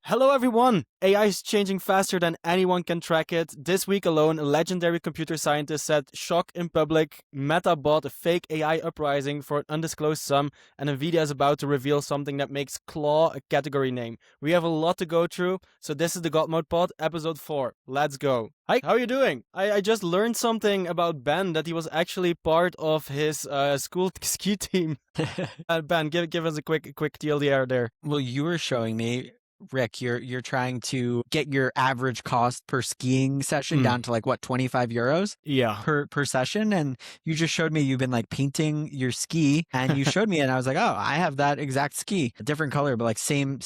Hello everyone! AI is changing faster than anyone can track it. This week alone, a legendary computer scientist said shock in public, Meta bought a fake AI uprising for an undisclosed sum, and Nvidia is about to reveal something that makes Claude a category name. We have a lot to go through, so this is the God Mode Pod, episode 4. Let's go. Hi, how are you doing? I just learned something about Ben, that he was actually part of his school ski team. Ben, give us a quick TLDR there. Well, you were showing me, Rick, you're trying to get your average cost per skiing session down to like what, 25 euros? Yeah. Per session. And you just showed me you've been like painting your ski, and you showed me and I was like, oh, I have that exact ski, a different color, but like same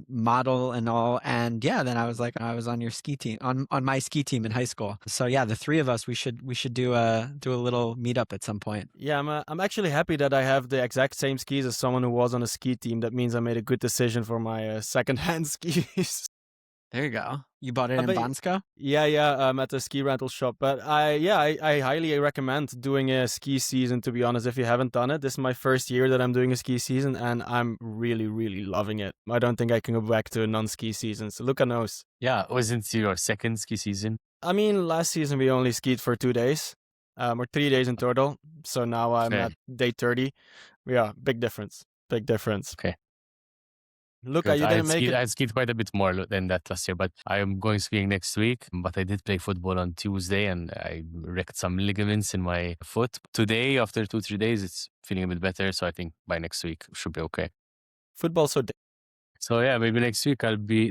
model and all. And yeah, then I was like, I was on your ski team, on my ski team in high school. So yeah, the three of us, we should do a little meetup at some point. Yeah, I'm actually happy that I have the exact same skis as someone who was on a ski team. That means I made a good decision for my second-hand skis. There you go. You bought it in Bansko? Yeah, at the ski rental shop. But I highly recommend doing a ski season, to be honest, if you haven't done it. This is my first year that I'm doing a ski season, and I'm really, really loving it. I don't think I can go back to a non-ski season, so Luca knows. Yeah, wasn't it your second ski season? I mean, last season we only skied for 2 days, or 3 days in total. So now I'm at day 30. Yeah, big difference. Okay. Luca, you didn't make it. I skied quite a bit more than that last year, but I am going skiing next week. But I did play football on Tuesday, and I wrecked some ligaments in my foot. Today, after 2-3 days, it's feeling a bit better. So I think by next week should be okay. Football, so yeah, maybe next week I'll be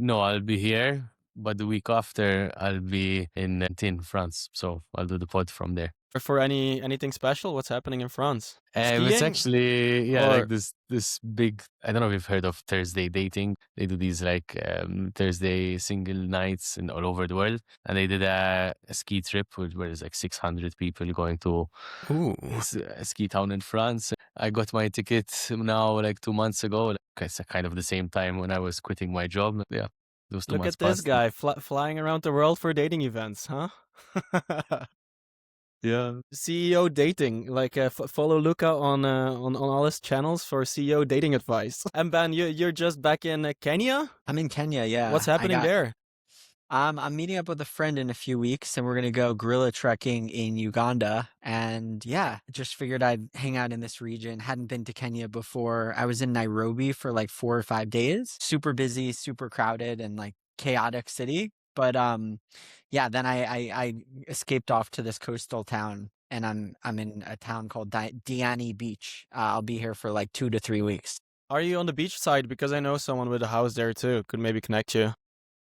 here, but the week after I'll be in France. So I'll do the pod from there. For anything special? What's happening in France? It's actually Or- like this big. I don't know if you've heard of Thursday dating. They do these like Thursday single nights all over the world, and they did a ski trip where there's like 600 people going to a ski town in France. I got my ticket now like 2 months ago. It's kind of the same time when I was quitting my job. Yeah, those 2 Look months at this passed. guy flying around the world for dating events, huh? Yeah. CEO dating, like follow Luca on all his channels for CEO dating advice. And Ben, you're just back in Kenya? I'm in Kenya, yeah. What's happening there? I'm meeting up with a friend in a few weeks, and we're going to go gorilla trekking in Uganda. And yeah, just figured I'd hang out in this region. Hadn't been to Kenya before. I was in Nairobi for like 4 or 5 days. Super busy, super crowded, and like chaotic city. But yeah, then I escaped off to this coastal town, and I'm in a town called Diani Beach. I'll be here for like 2 to 3 weeks. Are you on the beach side? Because I know someone with a house there too. Could maybe connect you.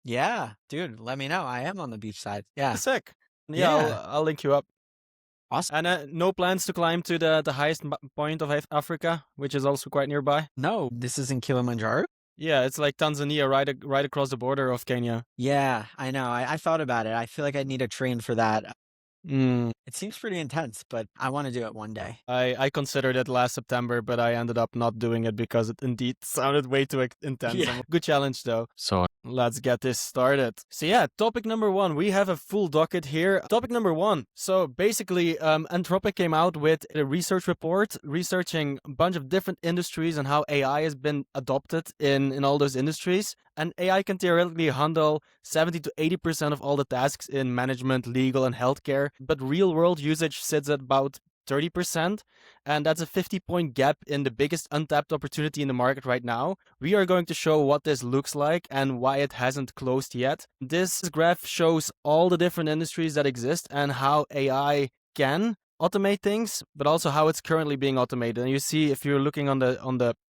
Yeah, dude, let me know. I am on the beach side. Yeah. Sick. Yeah, Yeah. I'll link you up. Awesome. And no plans to climb to the highest point of Africa, which is also quite nearby? No, this is in Kilimanjaro? Yeah, it's like Tanzania, right across the border of Kenya. Yeah, I know. I thought about it. I feel like I'd need a train for that. It seems pretty intense, but I want to do it one day. I considered it last September, but I ended up not doing it because it indeed sounded way too intense. Yeah. Good challenge, though. So Let's get this started. So yeah, topic number 1. We have a full docket here. Topic number 1. So basically, Anthropic came out with a research report researching a bunch of different industries and how AI has been adopted in all those industries. And AI can theoretically handle 70 to 80% of all the tasks in management, legal, and healthcare. But real world usage sits at about 30%, and that's a 50-point gap in the biggest untapped opportunity in the market right now. We are going to show what this looks like and why it hasn't closed yet. This graph shows all the different industries that exist and how AI can automate things, but also how it's currently being automated. And you see, if you're looking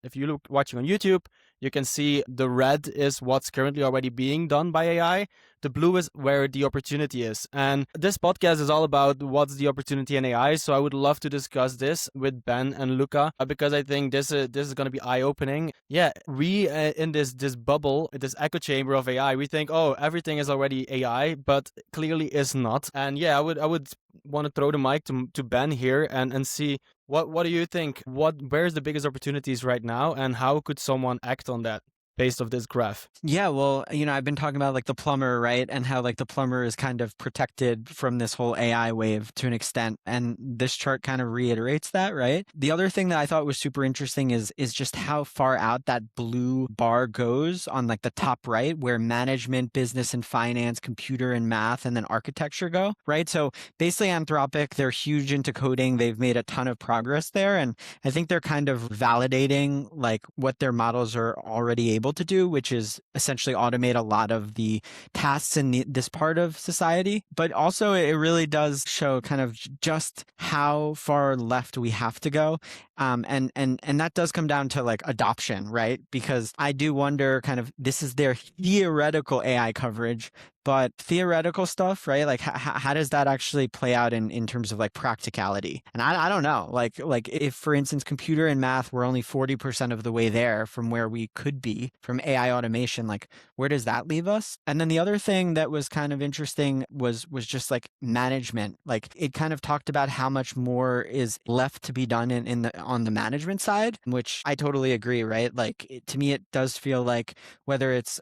if you look watching on YouTube, you can see the red is what's currently already being done by AI. The blue is where the opportunity is. And this podcast is all about what's the opportunity in AI. So I would love to discuss this with Ben and Luca, because I think this is going to be eye-opening. Yeah, we in this bubble, this echo chamber of AI, we think, oh, everything is already AI, but clearly is not. And yeah, I would want to throw the mic to Ben here and see what do you think? Where's the biggest opportunities right now, and how could someone act on that? based off this graph? Yeah, well, I've been talking about like the plumber, right? And how like the plumber is kind of protected from this whole AI wave to an extent. And this chart kind of reiterates that, right? The other thing that I thought was super interesting is just how far out that blue bar goes on like the top right, where management, business and finance, computer and math, and then architecture go, right? So basically Anthropic, they're huge into coding. They've made a ton of progress there. And I think they're kind of validating like what their models are already able to do, which is essentially automate a lot of the tasks in this part of society. But also it really does show kind of just how far left we have to go. And that does come down to like adoption, right? Because I do wonder kind of, this is their theoretical AI coverage, but theoretical stuff, right? Like how does that actually play out in terms of like practicality? And I don't know, like if for instance, computer and math were only 40% of the way there from where we could be from AI automation, like where does that leave us? And then the other thing that was kind of interesting was just like management. Like it kind of talked about how much more is left to be done on the management side, which I totally agree, right? Like to me, it does feel like whether it's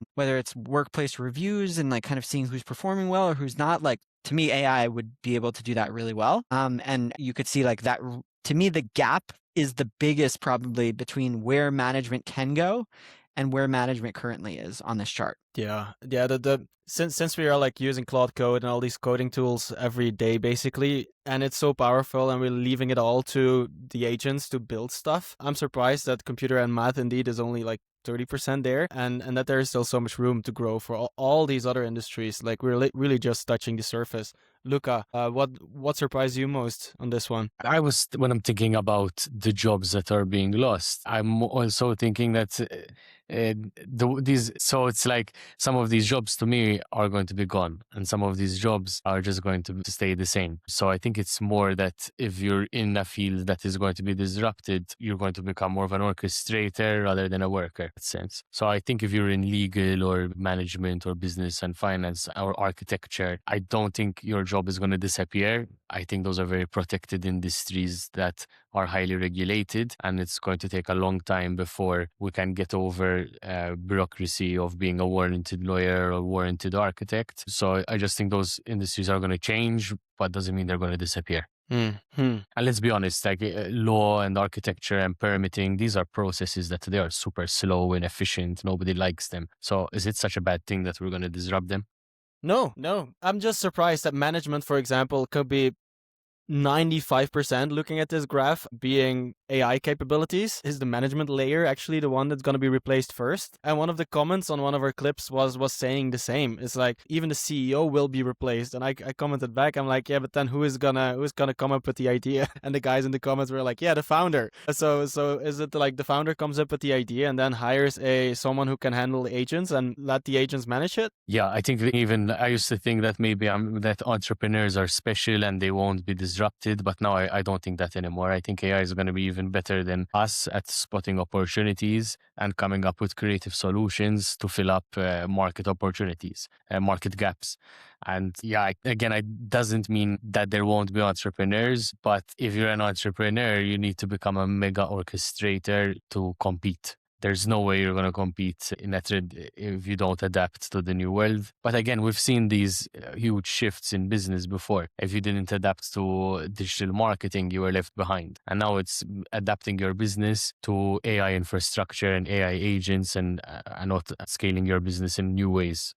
workplace reviews and like kind of seeing who's performing well or who's not, like to me, AI would be able to do that really well. And you could see like that, to me, the gap is the biggest probably between where management can go and where management currently is on this chart. Yeah. Since we are like using Claude Code and all these coding tools every day basically, and it's so powerful and we're leaving it all to the agents to build stuff, I'm surprised that computer and math indeed is only like 30% there, and that there is still so much room to grow for all these other industries. Like we're really just touching the surface. Luca, what surprised you most on this one? When I'm thinking about the jobs that are being lost, I'm also thinking that so it's like some of these jobs to me are going to be gone and some of these jobs are just going to stay the same. So I think it's more that if you're in a field that is going to be disrupted, you're going to become more of an orchestrator rather than a worker in that sense. So I think if you're in legal or management or business and finance or architecture, I don't think your job is going to disappear. I think those are very protected industries that are highly regulated, and it's going to take a long time before we can get over bureaucracy of being a warranted lawyer or warranted architect. So I just think those industries are going to change, but doesn't mean they're going to disappear. Mm-hmm. And let's be honest, like law and architecture and permitting, these are processes that they are super slow and efficient. Nobody likes them. So is it such a bad thing that we're going to disrupt them? No. I'm just surprised that management, for example, could be 95% looking at this graph being AI capabilities. Is the management layer actually the one that's going to be replaced first? And one of the comments on one of our clips was saying the same. It's like even the CEO will be replaced. And I commented back, I'm like, yeah, but then who's gonna come up with the idea? And the guys in the comments were like, yeah, the founder. So is it like the founder comes up with the idea and then hires someone who can handle the agents and let the agents manage it? Yeah, I think even I used to think that maybe that entrepreneurs are special and they won't be disrupted, but now I don't think that anymore. I think AI is going to be even better than us at spotting opportunities and coming up with creative solutions to fill up market opportunities, market gaps. And yeah, again, it doesn't mean that there won't be entrepreneurs, but if you're an entrepreneur, you need to become a mega orchestrator to compete. There's no way you're going to compete in that if you don't adapt to the new world. But again, we've seen these huge shifts in business before. If you didn't adapt to digital marketing, you were left behind. And now it's adapting your business to AI infrastructure and AI agents and not scaling your business in new ways.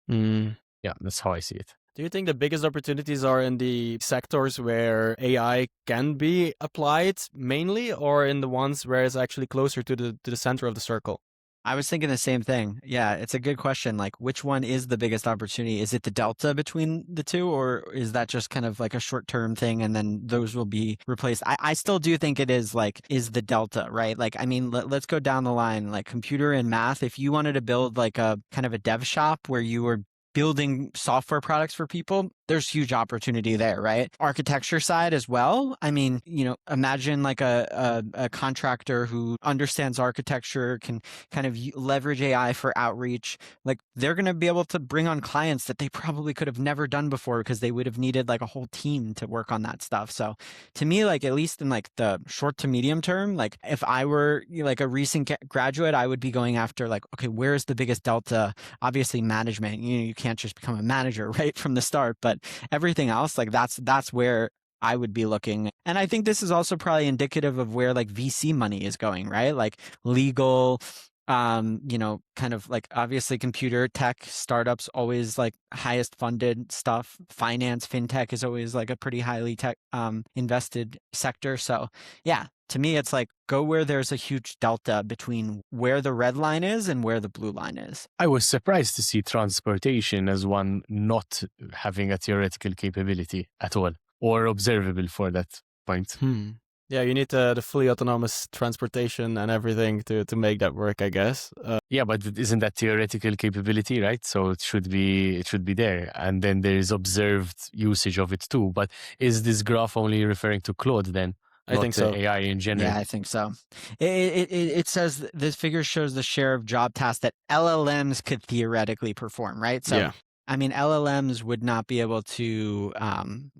Yeah, that's how I see it. Do you think the biggest opportunities are in the sectors where AI can be applied mainly, or in the ones where it's actually closer to the center of the circle? I was thinking the same thing. Yeah, it's a good question. Like, which one is the biggest opportunity? Is it the delta between the two, or is that just kind of like a short-term thing and then those will be replaced? I still do think it is the delta, right? Like, I mean, let's go down the line, like computer and math. If you wanted to build like a kind of a dev shop where you were building software products for people, there's huge opportunity there, right? Architecture side as well. I mean, imagine like a contractor who understands architecture, can kind of leverage AI for outreach. Like they're going to be able to bring on clients that they probably could have never done before because they would have needed like a whole team to work on that stuff. So to me, like at least in like the short to medium term, like if I were like a recent graduate, I would be going after like, okay, where's the biggest delta? Obviously management, you can't just become a manager right from the start, but everything else, like that's where I would be looking. And I think this is also probably indicative of where like VC money is going, right? Like legal, kind of like obviously computer tech startups, always like highest funded stuff. Finance, fintech is always like a pretty highly tech invested sector. So yeah, to me, it's like go where there's a huge delta between where the red line is and where the blue line is. I was surprised to see transportation as one not having a theoretical capability at all, or observable for that point. Yeah, you need the fully autonomous transportation and everything to make that work, I guess. Yeah, but isn't that theoretical capability, right? So it should be there, and then there is observed usage of it too. But is this graph only referring to Claude then? I think so. AI in general. Yeah, I think so. It says this figure shows the share of job tasks that LLMs could theoretically perform, right? So yeah. I mean, LLMs would not be able to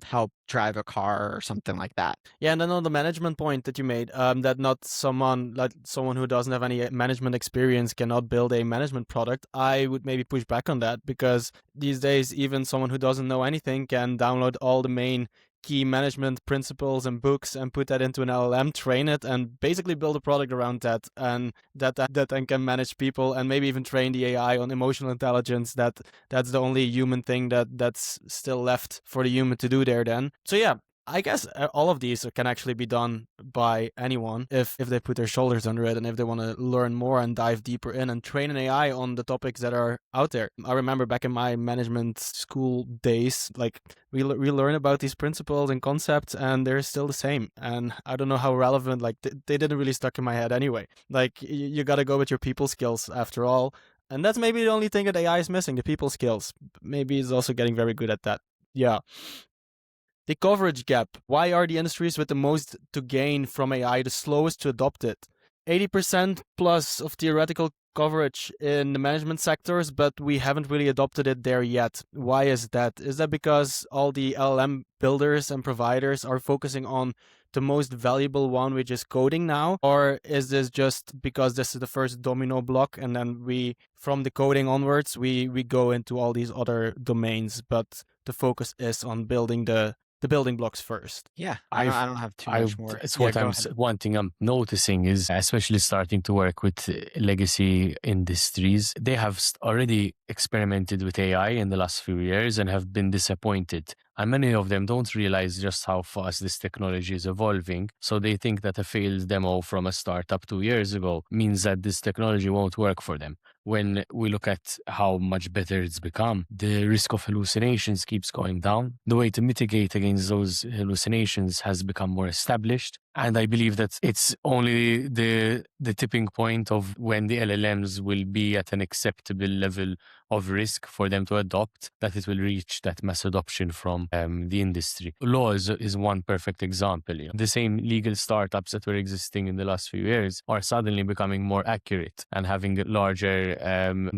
help drive a car or something like that. Yeah, and then on the management point that you made, that not someone who doesn't have any management experience cannot build a management product, I would maybe push back on that, because these days even someone who doesn't know anything can download all the main key management principles and books and put that into an LLM, train it, and basically build a product around that, and that then can manage people and maybe even train the AI on emotional intelligence. That's the only human thing that's still left for the human to do there then. So yeah, I guess all of these can actually be done by anyone if they put their shoulders under it and if they want to learn more and dive deeper in and train an AI on the topics that are out there. I remember back in my management school days, like we learn about these principles and concepts and they're still the same. And I don't know how relevant, like they didn't really stuck in my head anyway. Like you got to go with your people skills after all. And that's maybe the only thing that AI is missing, the people skills. Maybe it's also getting very good at that. Yeah. The coverage gap. Why are the industries with the most to gain from AI the slowest to adopt it? 80% plus of theoretical coverage in the management sectors, but we haven't really adopted it there yet. Why is that? Is that because all the LLM builders and providers are focusing on the most valuable one, which is coding now? Or is this just because this is the first domino block and then from the coding onwards, we go into all these other domains, but the focus is on building the building blocks first? Yeah, I don't have too much more. It's what I'm noticing is, especially starting to work with legacy industries, they have already experimented with AI in the last few years and have been disappointed. And many of them don't realize just how fast this technology is evolving. So they think that a failed demo from a startup 2 years ago means that this technology won't work for them. When we look at how much better it's become, the risk of hallucinations keeps going down. The way to mitigate against those hallucinations has become more established. And I believe that it's only the tipping point of when the LLMs will be at an acceptable level of risk for them to adopt, that it will reach that mass adoption from the industry. Law is one perfect example. The same legal startups that were existing in the last few years are suddenly becoming more accurate and having larger,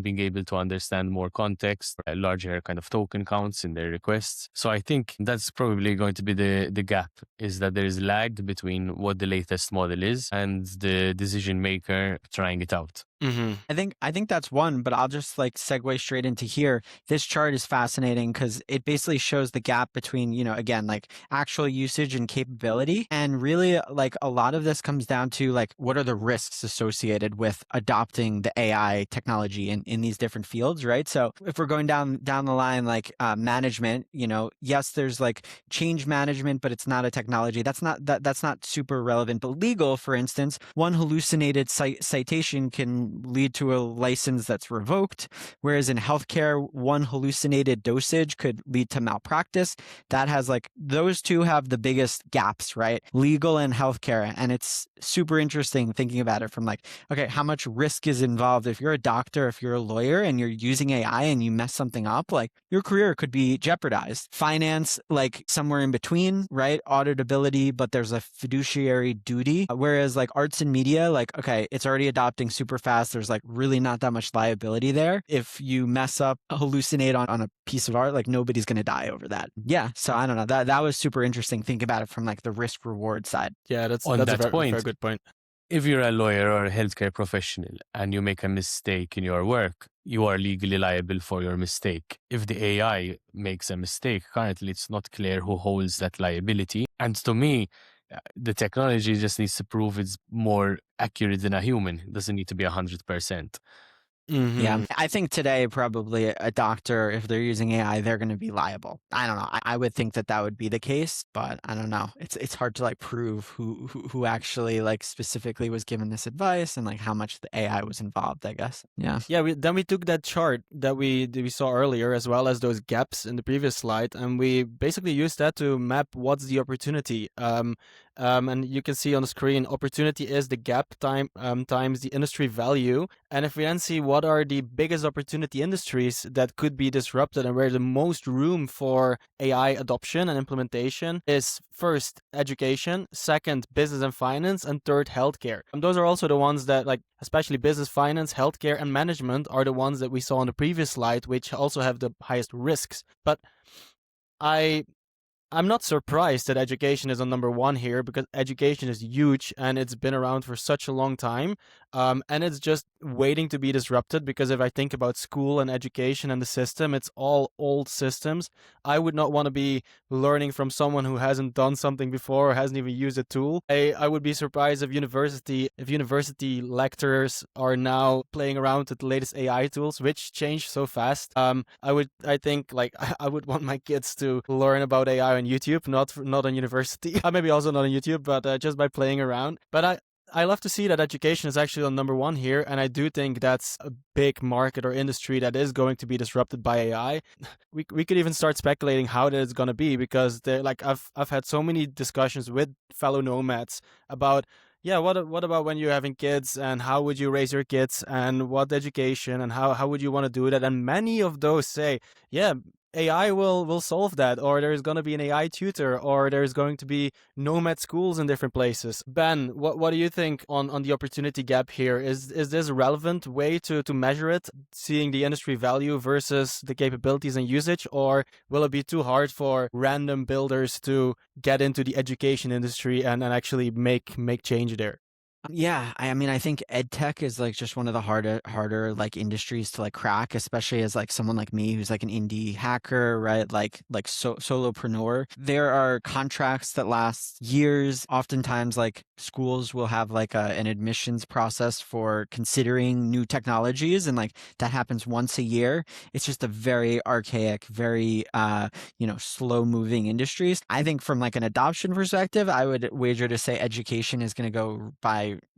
being able to understand more context, larger kind of token counts in their requests. So I think that's probably going to be the gap, is that there is lag between what the latest model is and the decision maker trying it out. Mm-hmm. I think that's one, but I'll just like segue straight into here. This chart is fascinating because it basically shows the gap between, again, like actual usage and capability. And really like a lot of this comes down to like, what are the risks associated with adopting the AI technology in these different fields, right? So if we're going down the line, like management, yes, there's like change management, but it's not a technology. That's not super relevant. But legal, for instance, one hallucinated citation can can lead to a license that's revoked. Whereas in healthcare, one hallucinated dosage could lead to malpractice. That has like, those two have the biggest gaps, right? Legal and healthcare. And it's super interesting thinking about it from like, okay, how much risk is involved? If you're a doctor, if you're a lawyer and you're using AI and you mess something up, like your career could be jeopardized. Finance, like somewhere in between, right? Auditability, but there's a fiduciary duty. Whereas like arts and media, like, okay, it's already adopting super fast. There's like really not that much liability there. If you mess up, hallucinate on a piece of art, like nobody's going to die over that. Yeah. So I don't know. That was super interesting. Think about it from like the risk reward side. Yeah, that's On a that point, very good point. if you're a lawyer or a healthcare professional and you make a mistake in your work, you are legally liable for your mistake. If the AI makes a mistake, currently it's not clear who holds that liability. And to me, the technology just needs to prove it's more accurate than a human. It doesn't need to be 100%. Yeah, I think today probably a doctor, if they're using AI, they're going to be liable. I don't know. I would think that would be the case, but I don't know. It's hard to like prove who actually like specifically was given this advice and like how much the AI was involved, I guess. Yeah. Yeah. Then we took that chart that we saw earlier, as well as those gaps in the previous slide, and we basically used that to map what's the opportunity. And you can see on the screen, opportunity is the gap times the industry value. And if we then see what are the biggest opportunity industries that could be disrupted and where the most room for AI adoption and implementation is, first, education, second, business and finance, and third, healthcare. And those are also the ones that, like, especially business, finance, healthcare, and management are the ones that we saw on the previous slide, which also have the highest risks. But I'm not surprised that education is on number one here, because education is huge and it's been around for such a long time. And it's just waiting to be disrupted, because if I think about school and education and the system, it's all old systems. I would not want to be learning from someone who hasn't done something before or hasn't even used a tool. I would be surprised if university lecturers are now playing around with the latest AI tools, which change so fast. I think I would want my kids to learn about AI on YouTube, not on university. Maybe also not on YouTube, but just by playing around. But I love to see that education is actually on number one here, and I do think that's a big market or industry that is going to be disrupted by AI. We could even start speculating how that is going to be, because I've had so many discussions with fellow nomads about, yeah, what about when you're having kids, and how would you raise your kids, and what education, and how would you want to do that? And many of those say, yeah, AI will solve that, or there's going to be an AI tutor, or there's going to be nomad schools in different places. Ben, what do you think on the opportunity gap here? Is this a relevant way to measure it, seeing the industry value versus the capabilities and usage, or will it be too hard for random builders to get into the education industry and actually make change there? Yeah, I mean, I think ed tech is like just one of the harder like industries to like crack, especially as like someone like me who's like an indie hacker, right? Like solopreneur. There are contracts that last years. Oftentimes, like schools will have like an admissions process for considering new technologies, and like that happens once a year. It's just a very archaic, very slow moving industries. I think from like an adoption perspective, I would wager to say education is going to go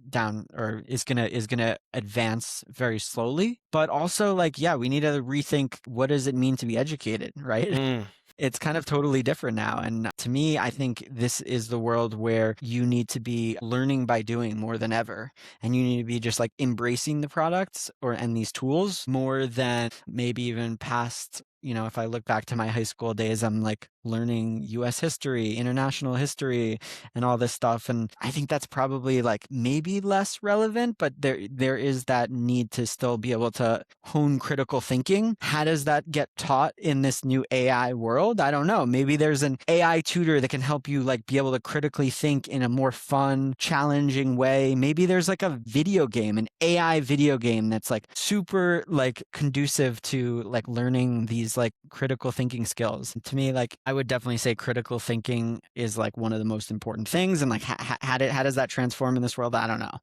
down, or is gonna advance very slowly. But also, like, yeah, we need to rethink, what does it mean to be educated, right? It's kind of totally different now. And to me, I think this is the world where you need to be learning by doing more than ever. And you need to be just like embracing the products and these tools more than maybe even past. If I look back to my high school days, I'm like learning US history, international history, and all this stuff. And I think that's probably like maybe less relevant, but there is that need to still be able to hone critical thinking. How does that get taught in this new AI world? I don't know. Maybe there's an AI tutor that can help you like be able to critically think in a more fun, challenging way. Maybe there's like a video game, an AI video game that's like super like conducive to like learning these like critical thinking skills. To me, like I would definitely say critical thinking is like one of the most important things. And like how does that transform in this world? I don't know.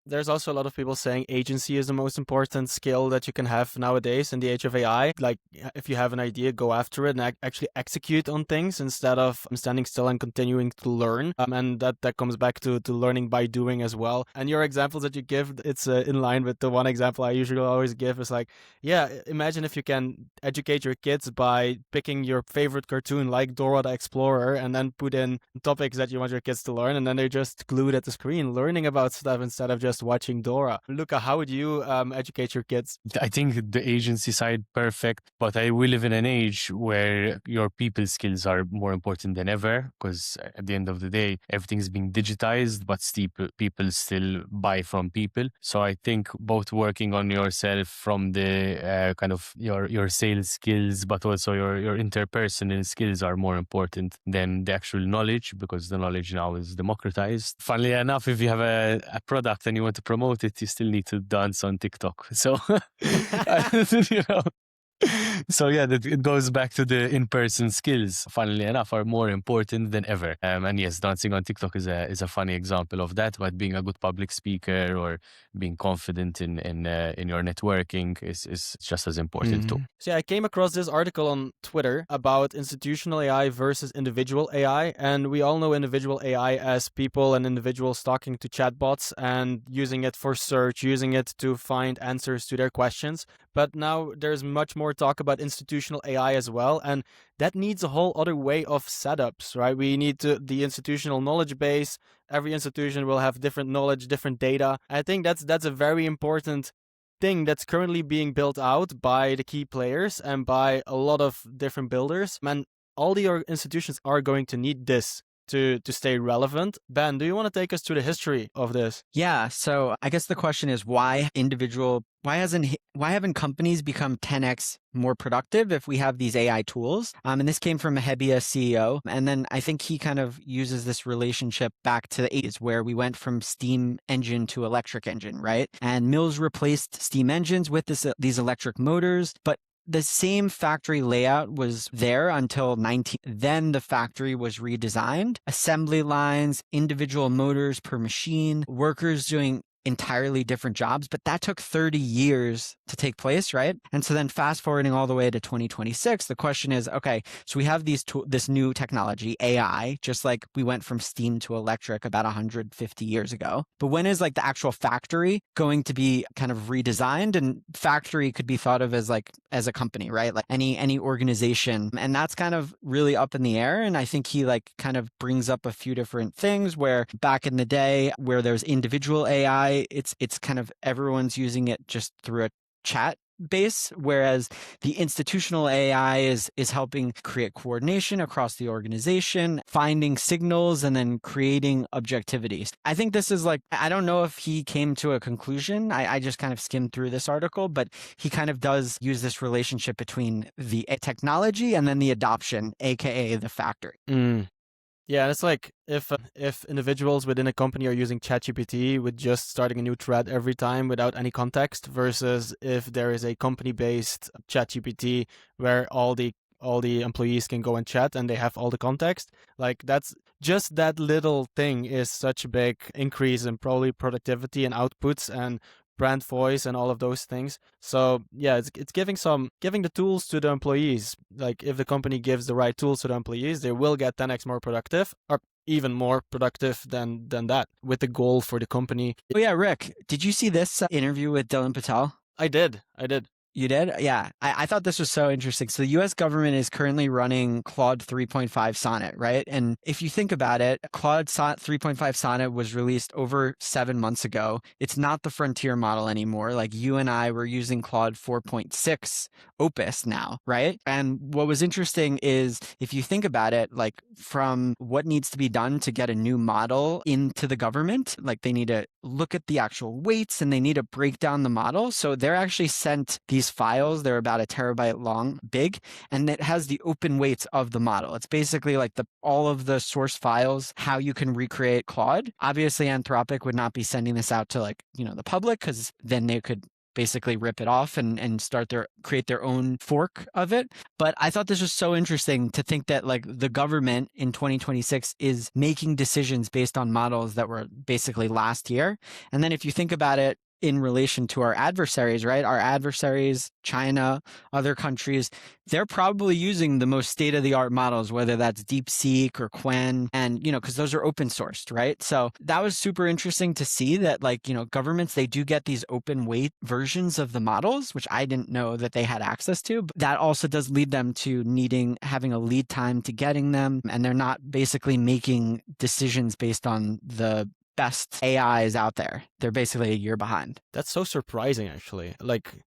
There's also a lot of people saying agency is the most important skill that you can have nowadays in the age of AI. Like, if you have an idea, go after it and actually execute on things instead of standing still and continuing to learn. And that comes back to learning by doing as well. And your examples that you give, it's in line with the one example I usually always give is like, yeah, imagine if you can educate your kids by picking your favorite cartoon like Dora the Explorer and then put in topics that you want your kids to learn, and then they're just glued at the screen learning about stuff instead of just watching Dora. Luca, how would you educate your kids? I think the agency side, perfect, but we live in an age where your people skills are more important than ever, because at the end of the day, everything's being digitized, but people still buy from people. So I think both working on yourself from the kind of your sales skills, but also your interpersonal skills are more important than the actual knowledge, because the knowledge now is democratized. Funnily enough, if you have a product and you want to promote it, you still need to dance on TikTok. So, you know. So yeah, it goes back to the in-person skills, funnily enough, are more important than ever. And yes, dancing on TikTok is a funny example of that, but being a good public speaker or being confident in your networking is just as important too. So yeah, I came across this article on Twitter about institutional AI versus individual AI. And we all know individual AI as people and individuals talking to chatbots and using it for search, using it to find answers to their questions. But now there's much more talk about institutional AI as well. And that needs a whole other way of setups, right? We need the institutional knowledge base. Every institution will have different knowledge, different data. I think that's a very important thing that's currently being built out by the key players and by a lot of different builders. And all the institutions are going to need this to stay relevant. Ben, do you want to take us through the history of this? Yeah, so I guess the question is why haven't companies become 10x more productive if we have these AI tools? And this came from a Hebbia CEO. And then I think he kind of uses this relationship back to the 80s where we went from steam engine to electric engine, right? And mills replaced steam engines with these electric motors, but the same factory layout was there until then the factory was redesigned. Assembly lines, individual motors per machine, workers doing entirely different jobs, but that took 30 years to take place, right? And so then fast forwarding all the way to 2026, the question is, okay, so we have this new technology, AI, just like we went from steam to electric about 150 years ago. But when is like the actual factory going to be kind of redesigned? And factory could be thought of as a company, right? Like any organization. And that's kind of really up in the air. And I think he like kind of brings up a few different things where back in the day where there's individual AI, it's kind of everyone's using it just through a chat base, whereas the institutional AI is helping create coordination across the organization, finding signals, and then creating objectivities. I think this is like, I don't know if he came to a conclusion. I just kind of skimmed through this article, but he kind of does use this relationship between the technology and then the adoption, aka the factory. Yeah, it's like if individuals within a company are using ChatGPT with just starting a new thread every time without any context, versus if there is a company-based ChatGPT where all the employees can go and chat and they have all the context. Like that's just that little thing is such a big increase in probably productivity and outputs and brand voice and all of those things. So yeah, it's giving the tools to the employees. Like if the company gives the right tools to the employees, they will get 10x more productive, or even more productive than that, with the goal for the company. Oh yeah, Rick, did you see this interview with Dylan Patel? I did. You did? Yeah. I thought this was so interesting. So the US government is currently running Claude 3.5 Sonnet, right? And if you think about it, Claude 3.5 Sonnet was released over 7 months ago. It's not the frontier model anymore. Like you and I were using Claude 4.6 Opus now, right? And what was interesting is if you think about it, like from what needs to be done to get a new model into the government, like they need to look at the actual weights and they need to break down the model. So they're actually sent these files. They're about 1 terabyte long, big, and it has the open weights of the model. It's basically like all of the source files, how you can recreate Claude. Obviously, Anthropic would not be sending this out to the public, because then they could basically rip it off and create their own fork of it. But I thought this was so interesting to think that like the government in 2026 is making decisions based on models that were basically last year. And then if you think about it in relation to our adversaries, right? Our adversaries, China, other countries, they're probably using the most state-of-the-art models, whether that's DeepSeek or Qwen, and, because those are open sourced, right? So that was super interesting to see that, like, governments, they do get these open weight versions of the models, which I didn't know that they had access to. But that also does lead them to having a lead time to getting them, and they're not basically making decisions based on the best AIs out there. They're basically a year behind. That's so surprising, actually. Like,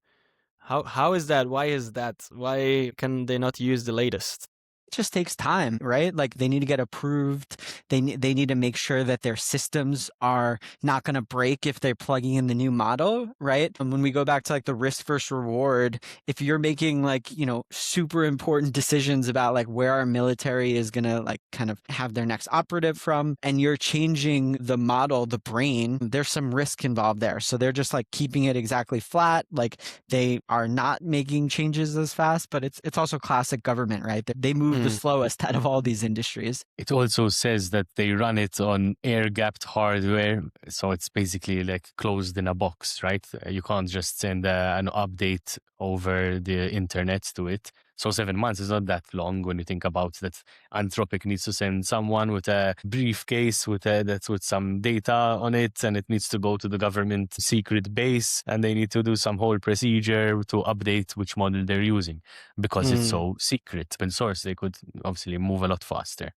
how is that? Why is that? Why can they not use the latest? It just takes time, right? Like they need to get approved. They need to make sure that their systems are not going to break if they're plugging in the new model, right? And when we go back to like the risk versus reward, if you're making like, super important decisions about like where our military is going to like kind of have their next operative from, and you're changing the model, the brain, there's some risk involved there. So they're just like keeping it exactly flat. Like they are not making changes as fast, but it's also classic government, right? They move the slowest out of all these industries. It also says that they run it on air-gapped hardware, so it's basically like closed in a box, right? You can't just send an update over the internet to it. So 7 months is not that long when you think about that. Anthropic needs to send someone with a briefcase that's with some data on it, and it needs to go to the government secret base, and they need to do some whole procedure to update which model they're using because it's so secret. Open source, they could obviously move a lot faster.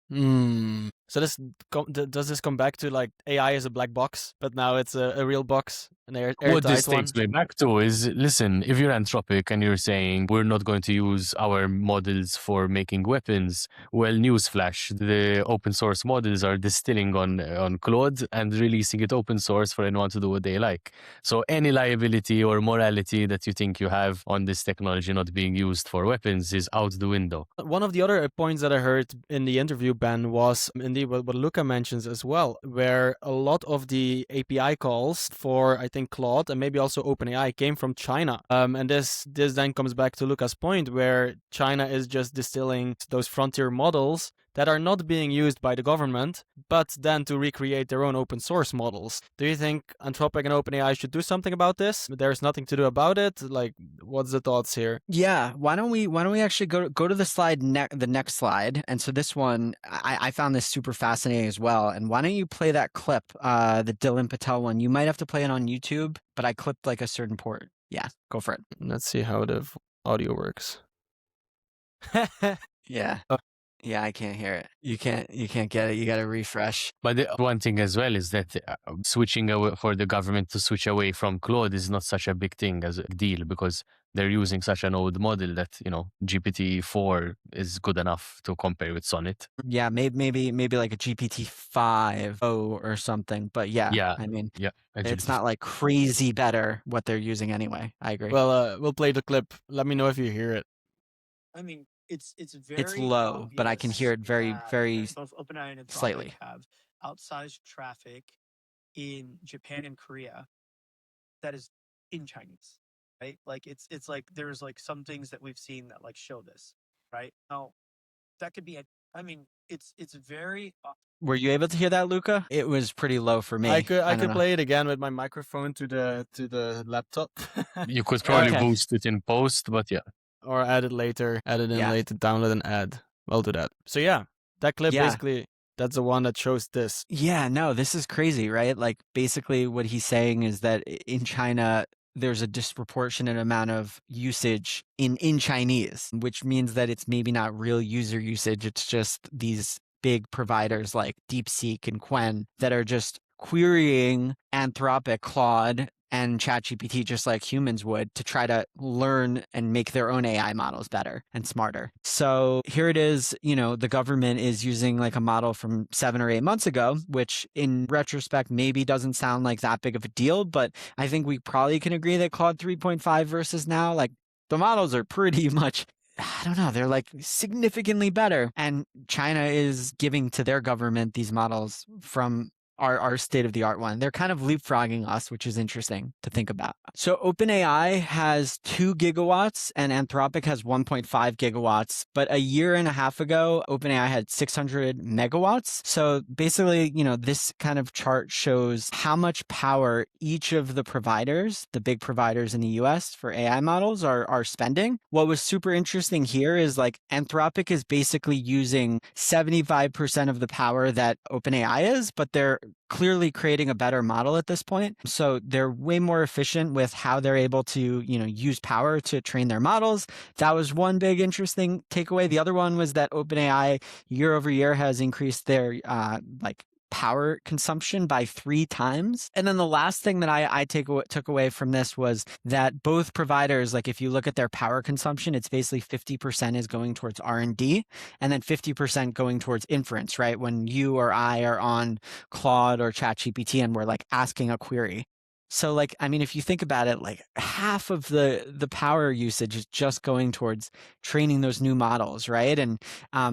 So does this come back to like AI is a black box, but now it's a real box, an airtight What this one? takes me back to is, listen, if you're Anthropic and you're saying we're not going to use our models for making weapons, well, newsflash, the open source models are distilling on Claude and releasing it open source for anyone to do what they like. So any liability or morality that you think you have on this technology not being used for weapons is out the window. One of the other points that I heard in the interview, Ben, was indeed what Luca mentions as well, where a lot of the API calls for, I think, Claude and maybe also OpenAI came from China. And this then comes back to Luca's point, where China is just distilling those frontier models that are not being used by the government, but then to recreate their own open source models. Do you think Anthropic and OpenAI should do something about this? There's nothing to do about it. Like, what's the thoughts here? Yeah, why don't we actually go to the slide the next slide? And so this one, I found this super fascinating as well. And why don't you play that clip, the Dylan Patel one? You might have to play it on YouTube, but I clipped like a certain port. Yeah, go for it. Let's see how the audio works. Yeah. Yeah, I can't hear it. You can't get it. You got to refresh. But the one thing as well is that switching away for the government to switch away from Claude is not such a big thing as a deal, because they're using such an old model that, GPT-4 is good enough to compare with Sonnet. Yeah, maybe like a GPT-5 or something. But yeah, I mean, it's not like crazy better what they're using anyway. I agree. Well, we'll play the clip. Let me know if you hear it. I mean, it's very it's low, but I can hear it very, very both OpenAI and Anthropic slightly. Have outsized traffic in Japan and Korea that is in Chinese, right? Like it's like there's like some things that we've seen that like show this, right? Now that could be it's very. Were you able to hear that, Luca? It was pretty low for me. I could play it again with my microphone to the laptop. You could probably boost it in post, but yeah. Or add it later, later, download and add. I'll do that. So yeah, that clip basically, that's the one that shows this. Yeah, no, this is crazy, right? Like basically what he's saying is that in China, there's a disproportionate amount of usage in Chinese, which means that it's maybe not real user usage. It's just these big providers like DeepSeek and Qwen that are just querying Anthropic, Claude, and ChatGPT just like humans would to try to learn and make their own AI models better and smarter. So here it is, the government is using like a model from 7 or 8 months ago, which in retrospect maybe doesn't sound like that big of a deal, but I think we probably can agree that Claude 3.5 versus now, like the models are pretty much, I don't know, they're like significantly better. And China is giving to their government these models from our state of the art one. They're kind of leapfrogging us, which is interesting to think about. So OpenAI has 2 gigawatts and Anthropic has 1.5 gigawatts. But a year and a half ago, OpenAI had 600 megawatts. So basically, this kind of chart shows how much power each of the providers, the big providers in the US for AI models are spending. What was super interesting here is like Anthropic is basically using 75% of the power that OpenAI is, but they're clearly creating a better model at this point. So they're way more efficient with how they're able to, use power to train their models. That was one big interesting takeaway. The other one was that OpenAI year over year has increased their power consumption by 3 times. And then the last thing that I took away from this was that both providers, like if you look at their power consumption, it's basically 50% is going towards R&D and then 50% going towards inference, right? When you or I are on Claude or ChatGPT and we're like asking a query. So if you think about it, like half of the power usage is just going towards training those new models, right? And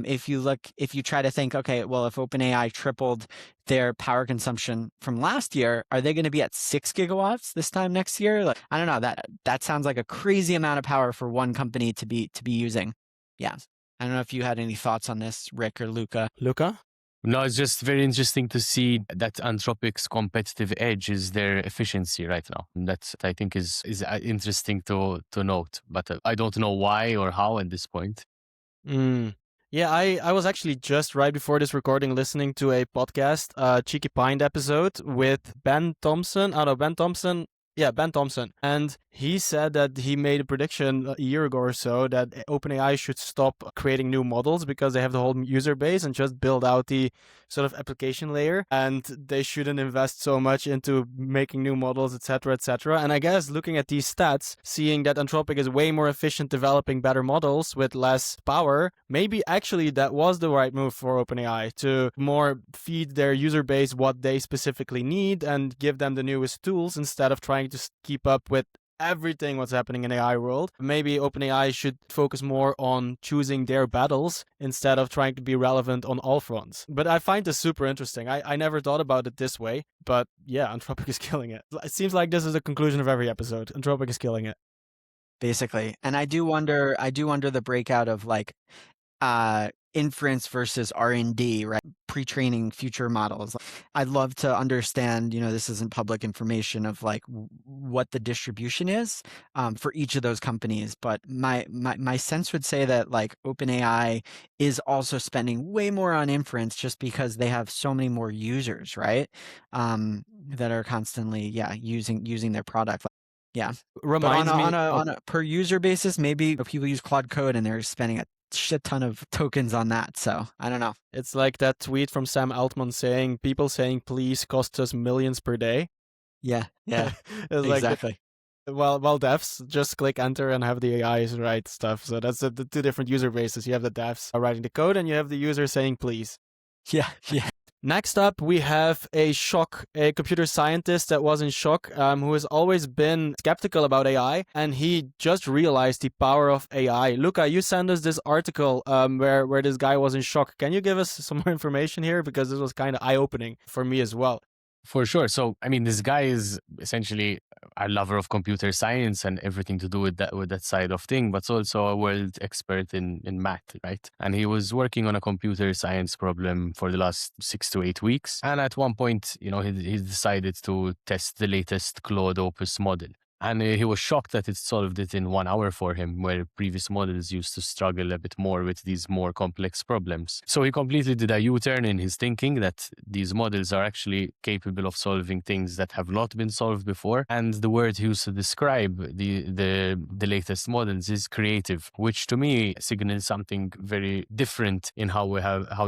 if you try to think, okay, well, if OpenAI tripled their power consumption from last year, are they going to be at 6 gigawatts this time next year? Like, I don't know. That sounds like a crazy amount of power for one company to be using. Yeah. I don't know if you had any thoughts on this, Rick or Luca. Luca? No, it's just very interesting to see that Anthropic's competitive edge is their efficiency right now. That I think is interesting to note, but I don't know why or how at this point. Yeah, I was actually just right before this recording listening to a podcast, Cheeky Pint episode with Ben Thompson. Yeah, Ben Thompson. And he said that he made a prediction a year ago or so that OpenAI should stop creating new models because they have the whole user base and just build out the sort of application layer. And they shouldn't invest so much into making new models, etc., etc. And I guess looking at these stats, seeing that Anthropic is way more efficient developing better models with less power, maybe actually that was the right move for OpenAI to more feed their user base what they specifically need and give them the newest tools instead of trying to keep up with everything what's happening in AI world. Maybe OpenAI should focus more on choosing their battles instead of trying to be relevant on all fronts. But I find this super interesting. I never thought about it this way, but yeah, Anthropic is killing it. It seems like this is the conclusion of every episode. Anthropic is killing it. Basically. And I do wonder the breakout of like inference versus R&D, right? Pre-training future models. I'd love to understand, this isn't public information of like what the distribution is for each of those companies. But my sense would say that like OpenAI is also spending way more on inference just because they have so many more users, right? That are constantly, using their product. Yeah. Reminds me on a per user basis, maybe people use Claude Code and they're spending a shit ton of tokens on that. So I don't know. It's like that tweet from Sam Altman saying people saying please costs us millions per day. Yeah. Like, exactly. well, devs just click enter and have the AIs write stuff. So that's the 2 different user bases. You have the devs writing the code and you have the user saying please. Yeah. Next up, we have a computer scientist that was in shock, who has always been skeptical about AI, and he just realized the power of AI. Luca, you sent us this article where this guy was in shock. Can you give us some more information here? Because this was kind of eye-opening for me as well. For sure. So, this guy is essentially a lover of computer science and everything to do with that side of thing, but also a world expert in math, right? And he was working on a computer science problem for the last 6 to 8 weeks. And at one point, he decided to test the latest Claude Opus model. And he was shocked that it solved it in 1 hour for him, where previous models used to struggle a bit more with these more complex problems. So he completely did a U-turn in his thinking that these models are actually capable of solving things that have not been solved before. And the word he used to describe the latest models is creative, which to me signals something very different in how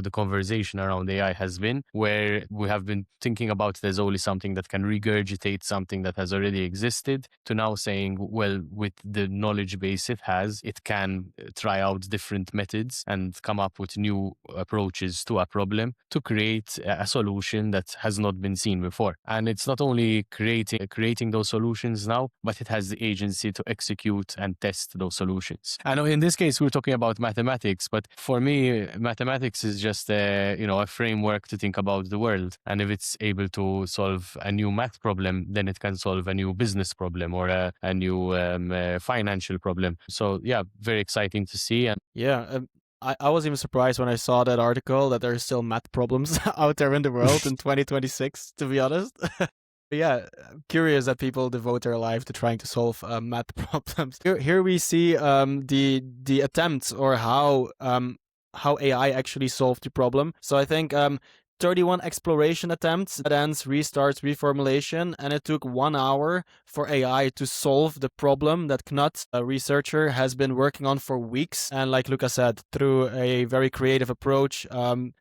the conversation around AI has been, where we have been thinking about it as only something that can regurgitate something that has already existed. to now saying, well, with the knowledge base it has, it can try out different methods and come up with new approaches to a problem to create a solution that has not been seen before. And it's not only creating those solutions now, but it has the agency to execute and test those solutions. I know in this case we're talking about mathematics, but for me, mathematics is just a framework to think about the world. And if it's able to solve a new math problem, then it can solve a new business problem or a new financial problem. So yeah, very exciting to see. And Yeah, I was even surprised when I saw that article that there are still math problems out there in the world in 2026, to be honest. But yeah, I'm curious that people devote their life to trying to solve math problems. Here we see the attempts or how AI actually solved the problem. So I think 31 exploration attempts, that ends, restarts, reformulation, and it took 1 hour for AI to solve the problem that Knut, a researcher, has been working on for weeks. And like Luca said, through a very creative approach,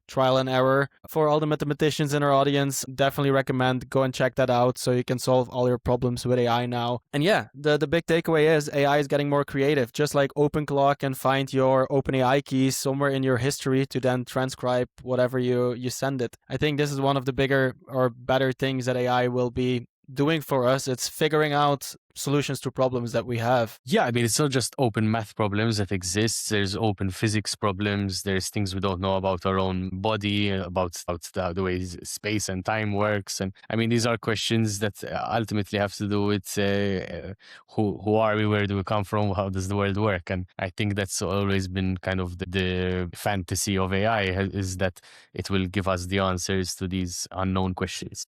trial and error. For all the mathematicians in our audience, definitely recommend go and check that out so you can solve all your problems with AI now. And yeah, the big takeaway is AI is getting more creative. Just like OpenClaw can find your OpenAI keys somewhere in your history to then transcribe whatever you send it. I think this is one of the bigger or better things that AI will be doing for us. It's figuring out solutions to problems that we have. yeah, I mean, it's not just open math problems that exist. There's open physics problems. There's things we don't know about our own body, about the way space and time works. And I mean, these are questions that ultimately have to do with who are we, where do we come from, how does the world work? And I think that's always been kind of the fantasy of AI, is that it will give us the answers to these unknown questions.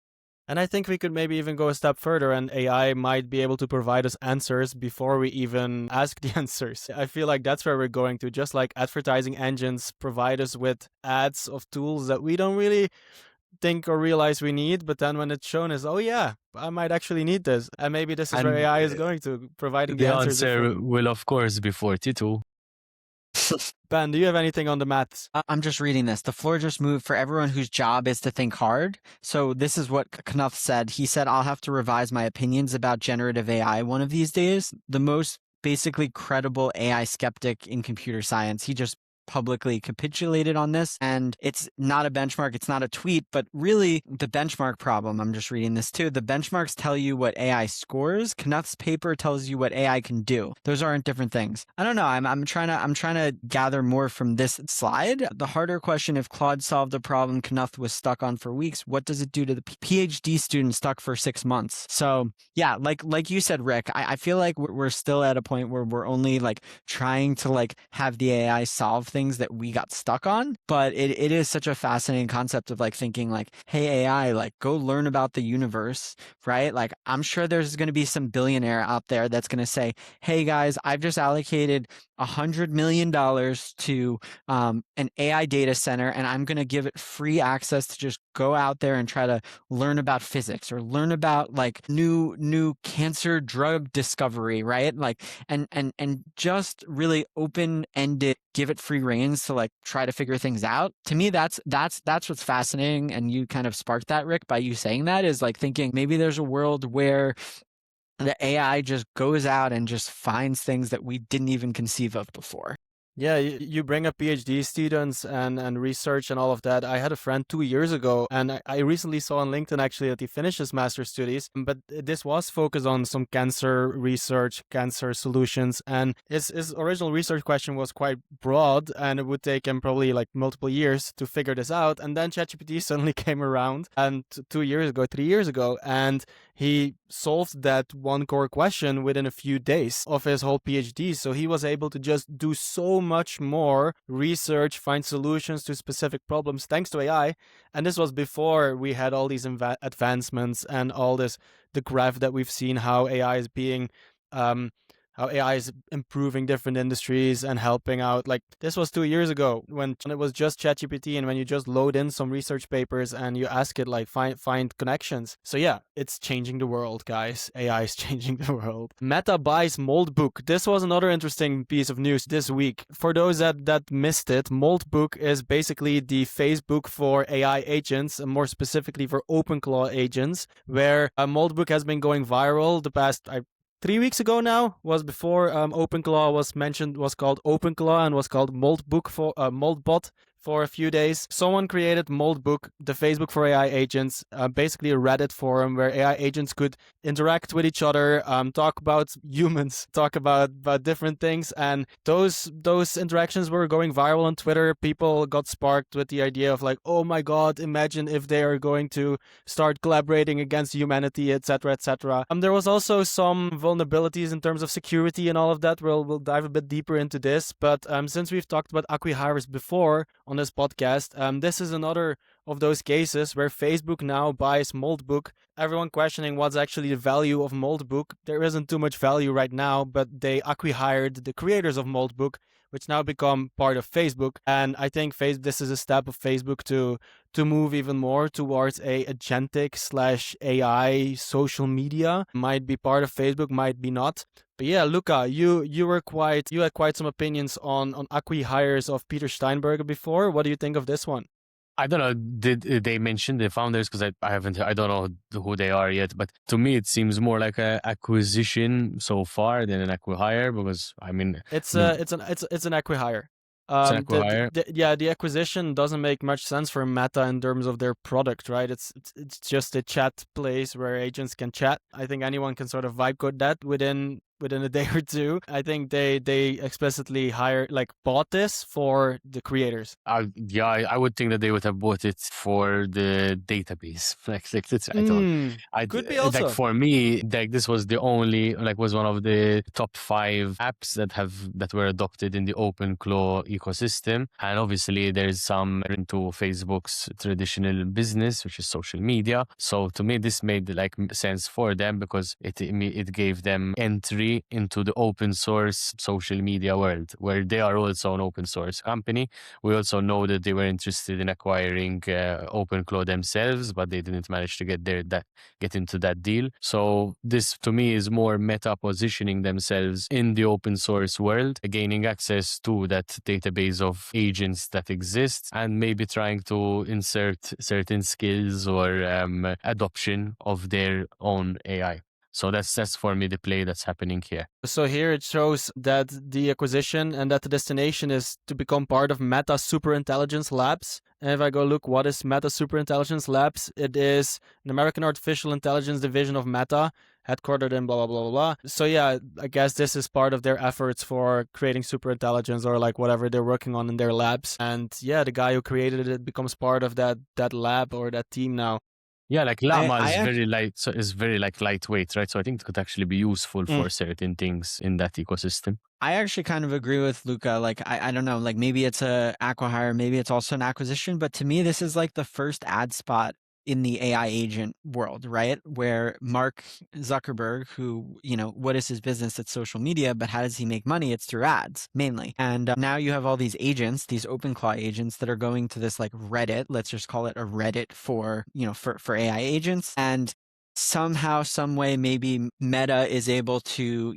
And I think we could maybe even go a step further, and AI might be able to provide us answers before we even ask the answers. I feel like that's where we're going to, just like advertising engines provide us with ads of tools that we don't really think or realize we need, but then when it's shown as, oh yeah, I might actually need this. And maybe this is where And AI is going to, providing the the answers. answer will, of course, be 42. Ben, do you have anything on the maths? I'm just reading this. The floor just moved for everyone whose job is to think hard. So this is what Knuth said. He said, I'll have to revise my opinions about generative AI one of these days. The most basically credible AI skeptic in computer science. He just publicly capitulated on this, and it's not a benchmark, it's not a tweet, but really the benchmark problem, I'm just reading this too, the benchmarks tell you what AI scores. Knuth's paper tells you what AI can do. Those aren't different things. I don't know, I'm trying to gather more from this slide. The harder question, if Claude solved a problem Knuth was stuck on for weeks, what does it do to the PhD student stuck for 6 months? So yeah, like you said, Rick, I feel like we're still at a point where we're only like trying to like have the AI solve things that we got stuck on, but it is such a fascinating concept of like thinking like, hey AI, like go learn about the universe, right? Like I'm sure there's going to be some billionaire out there that's going to say, hey guys, I've just allocated $100 million to an AI data center, and I'm going to give it free access to just go out there and try to learn about physics or learn about like new cancer drug discovery, right? Like and just really open-ended, give it free reins to like try to figure things out. To me, that's what's fascinating. And you kind of sparked that, Rick, by you saying that, is like thinking maybe there's a world where the AI just goes out and just finds things that we didn't even conceive of before. Yeah, you bring up PhD students and research and all of that. I had a friend 2 years ago, and I recently saw on LinkedIn actually that he finished his master's studies, but this was focused on some cancer research, cancer solutions, and his original research question was quite broad, and it would take him probably like multiple years to figure this out. And then ChatGPT suddenly came around, and 3 years ago, and he solved that one core question within a few days of his whole PhD. So he was able to just do so much more research, find solutions to specific problems thanks to AI. And this was before we had all these advancements and all this, the graph that we've seen, how AI is being how AI is improving different industries and helping out. Like this was 2 years ago when it was just ChatGPT, and when you just load in some research papers and you ask it like find connections. So yeah, it's changing the world, guys. AI is changing the world. Meta buys Moldbook. This was another interesting piece of news this week. For those that missed it, Moldbook is basically the Facebook for AI agents, and more specifically for OpenClaw agents, where Moldbook has been going viral the past 3 weeks ago now, was before OpenClaw was mentioned, was called OpenClaw and was called Moldbot for a few days. Someone created Moldbook, the Facebook for AI agents, basically a Reddit forum where AI agents could interact with each other, talk about humans, talk about different things. And those interactions were going viral on Twitter. People got sparked with the idea of like, oh my God, imagine if they are going to start collaborating against humanity, etc., etc. There was also some vulnerabilities in terms of security and all of that. We'll dive a bit deeper into this. But since we've talked about acquihires before on this podcast, this is another of those cases where Facebook now buys Moldbook. Everyone questioning what's actually the value of Moldbook. There isn't too much value right now, but they acquihired the creators of Moldbook, which now become part of Facebook. And I think this is a step of Facebook to move even more towards a agentic / AI social media. Might be part of Facebook, might be not. But yeah, Luca, you had quite some opinions on acquihires of Peter Steinberger before. What do you think of this one? I don't know. Did they mention the founders? Because I don't know who they are yet. But to me, it seems more like an acquisition so far than an acquihire. Because I mean, it's an acquihire. It's an acquihire. The acquisition doesn't make much sense for Meta in terms of their product, right? It's just a chat place where agents can chat. I think anyone can sort of vibe code that within a day or two. I think they explicitly bought this for the creators. I would think that they would have bought it for the database. Could be also. Like for me, like this was the only was one of the top 5 apps that were adopted in the OpenClaw ecosystem. And obviously there's some into Facebook's traditional business, which is social media. So to me, this made sense for them because it gave them entry into the open source social media world, where they are also an open source company. We also know that they were interested in acquiring OpenClaw themselves, but they didn't manage to get into that deal. So this to me is more Meta positioning themselves in the open source world, gaining access to that database of agents that exists, and maybe trying to insert certain skills or adoption of their own AI. So that's for me the play that's happening here. So here it shows that the acquisition and that the destination is to become part of Meta Superintelligence Labs. And if I go look, what is Meta Superintelligence Labs? It is an American artificial intelligence division of Meta, headquartered in blah, blah, blah, blah. So yeah, I guess this is part of their efforts for creating superintelligence or whatever they're working on in their labs. And yeah, the guy who created it becomes part of that lab or that team now. Yeah, Llama is very light, so it's very lightweight, right? So I think it could actually be useful for certain things in that ecosystem. I actually kind of agree with Luca. I don't know, maybe it's a acquihire, maybe it's also an acquisition, but to me, this is the first ad spot in the AI agent world, right? Where Mark Zuckerberg, who, what is his business? It's social media, but how does he make money? It's through ads mainly. And now you have all these agents, these OpenClaw agents that are going to this Reddit, let's just call it a Reddit for AI agents. And somehow, some way, maybe Meta is able to,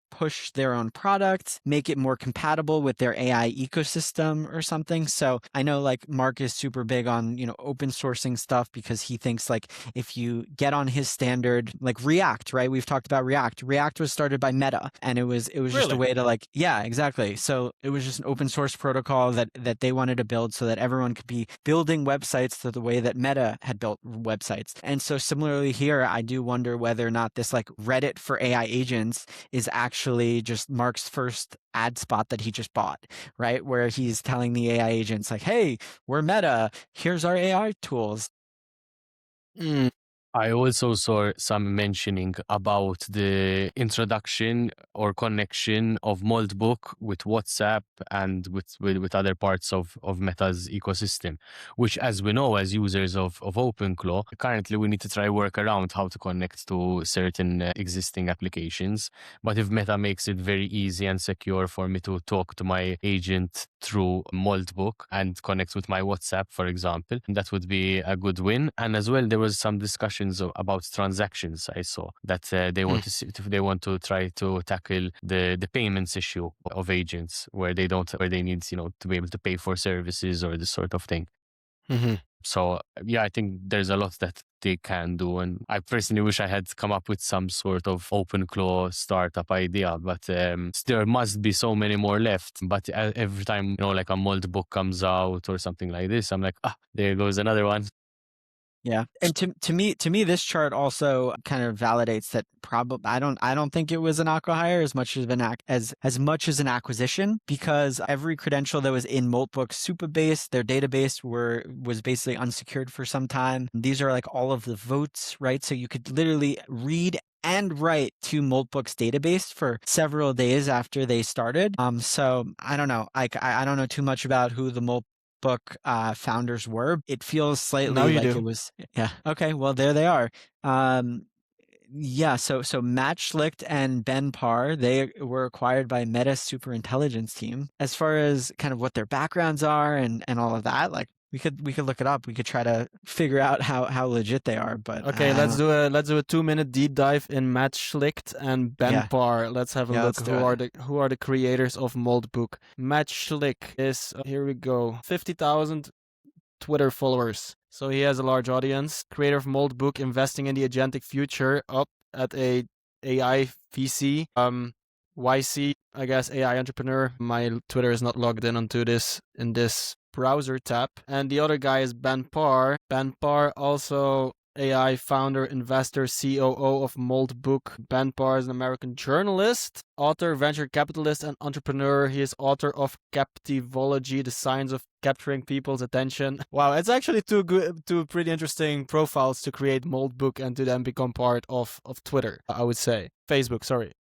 push their own product, make it more compatible with their AI ecosystem or something. So I know Mark is super big on, open sourcing stuff because he thinks if you get on his standard, React, right? We've talked about React. React was started by Meta, and it was just a way to yeah, exactly. So it was just an open source protocol that they wanted to build so that everyone could be building websites the way that Meta had built websites. And so similarly here, I do wonder whether or not this Reddit for AI agents is actually just Mark's first ad spot that he just bought, right? Where he's telling the AI agents hey, we're Meta, here's our AI tools. I also saw some mentioning about the introduction or connection of Moldbook with WhatsApp and with other parts of Meta's ecosystem, which, as we know, as users of OpenClaw, currently we need to try work around how to connect to certain existing applications. But if Meta makes it very easy and secure for me to talk to my agent through Moldbook and connect with my WhatsApp, for example, that would be a good win. And as well, there was some discussion about transactions. I saw that they want to try to tackle the payments issue of agents where they need to be able to pay for services or this sort of thing. Mm-hmm. So yeah, I think there's a lot that they can do. And I personally wish I had come up with some sort of open claw startup idea, but there must be so many more left. But every time, like a mold book comes out or something like this, I'm like, there goes another one. Yeah. And to me, this chart also kind of validates that probably I don't think it was an acqui-hire as much as much as an acquisition, because every credential that was in Moltbook's Supabase, their database was basically unsecured for some time. These are like all of the votes, right? So you could literally read and write to Moltbook's database for several days after they started. So I don't know. I don't know too much about who the Moltbook founders were. It feels slightly Now you like do. it was. Yeah. Okay. Well, there they are. Yeah. So Matt Schlicht and Ben Parr, they were acquired by Meta's superintelligence team. As far as kind of what their backgrounds are and all of that, like we could look it up. We could try to figure out how legit they are. But Okay, let's do a 2-minute deep dive in Matt Schlicht and Ben Yeah. Parr. Let's have a Yeah, look. let's do Who are the creators of Moldbook? Matt Schlicht is here we go, 50,000 Twitter followers. So he has a large audience. Creator of Moldbook, investing in the agentic future, up at a AI VC. YC, I guess AI entrepreneur. My Twitter is not logged in onto this in this browser tab. And the other guy is Ben Parr. Ben Parr also AI founder, investor, COO of Moldbook. Ben Parr is an American journalist, author, venture capitalist, and entrepreneur. He is author of Captivology, The Science of Capturing People's Attention. Wow, it's actually two pretty interesting profiles to create Moldbook and to then become part of Twitter, I would say. Facebook, sorry.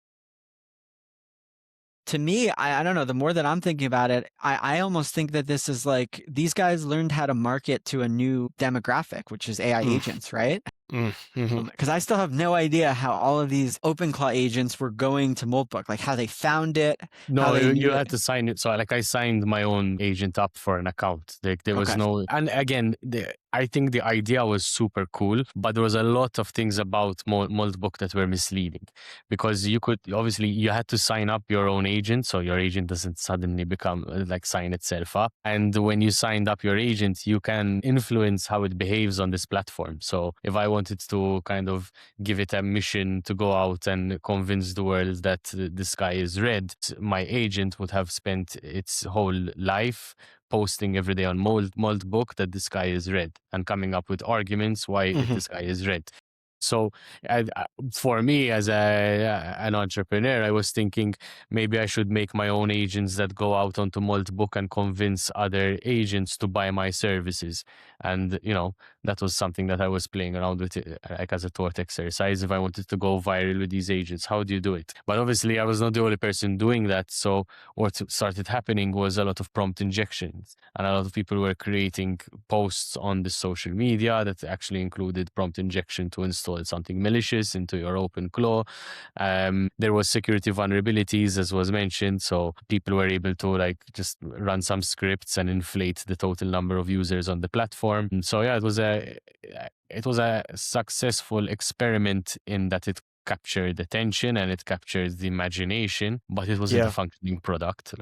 To me, I don't know, the more that I'm thinking about it, I almost think that this is like these guys learned how to market to a new demographic, which is AI agents, right? Because I still have no idea how all of these OpenClaw agents were going to Moltbook, like how they found it. No, you had to sign it. So I signed my own agent up for an account. There was no, and again, I think the idea was super cool, but there was a lot of things about Moldbook that were misleading, because you had to sign up your own agent, so your agent doesn't suddenly become sign itself up. And when you signed up your agent, you can influence how it behaves on this platform. So if I wanted to kind of give it a mission to go out and convince the world that the sky is red, my agent would have spent its whole life posting every day on Moldbook that the sky is red and coming up with arguments why the sky is red. So for me as an entrepreneur, I was thinking maybe I should make my own agents that go out onto Moldbook and convince other agents to buy my services. And, that was something that I was playing around with as a thought exercise. If I wanted to go viral with these agents, how do you do it? But obviously I was not the only person doing that. So what started happening was a lot of prompt injections, and a lot of people were creating posts on the social media that actually included prompt injection to install something malicious into your OpenClaw. There was security vulnerabilities, as was mentioned, so people were able to just run some scripts and inflate the total number of users on the platform. And so yeah, it was a successful experiment in that it captured attention and it captured the imagination, but it wasn't a functioning product,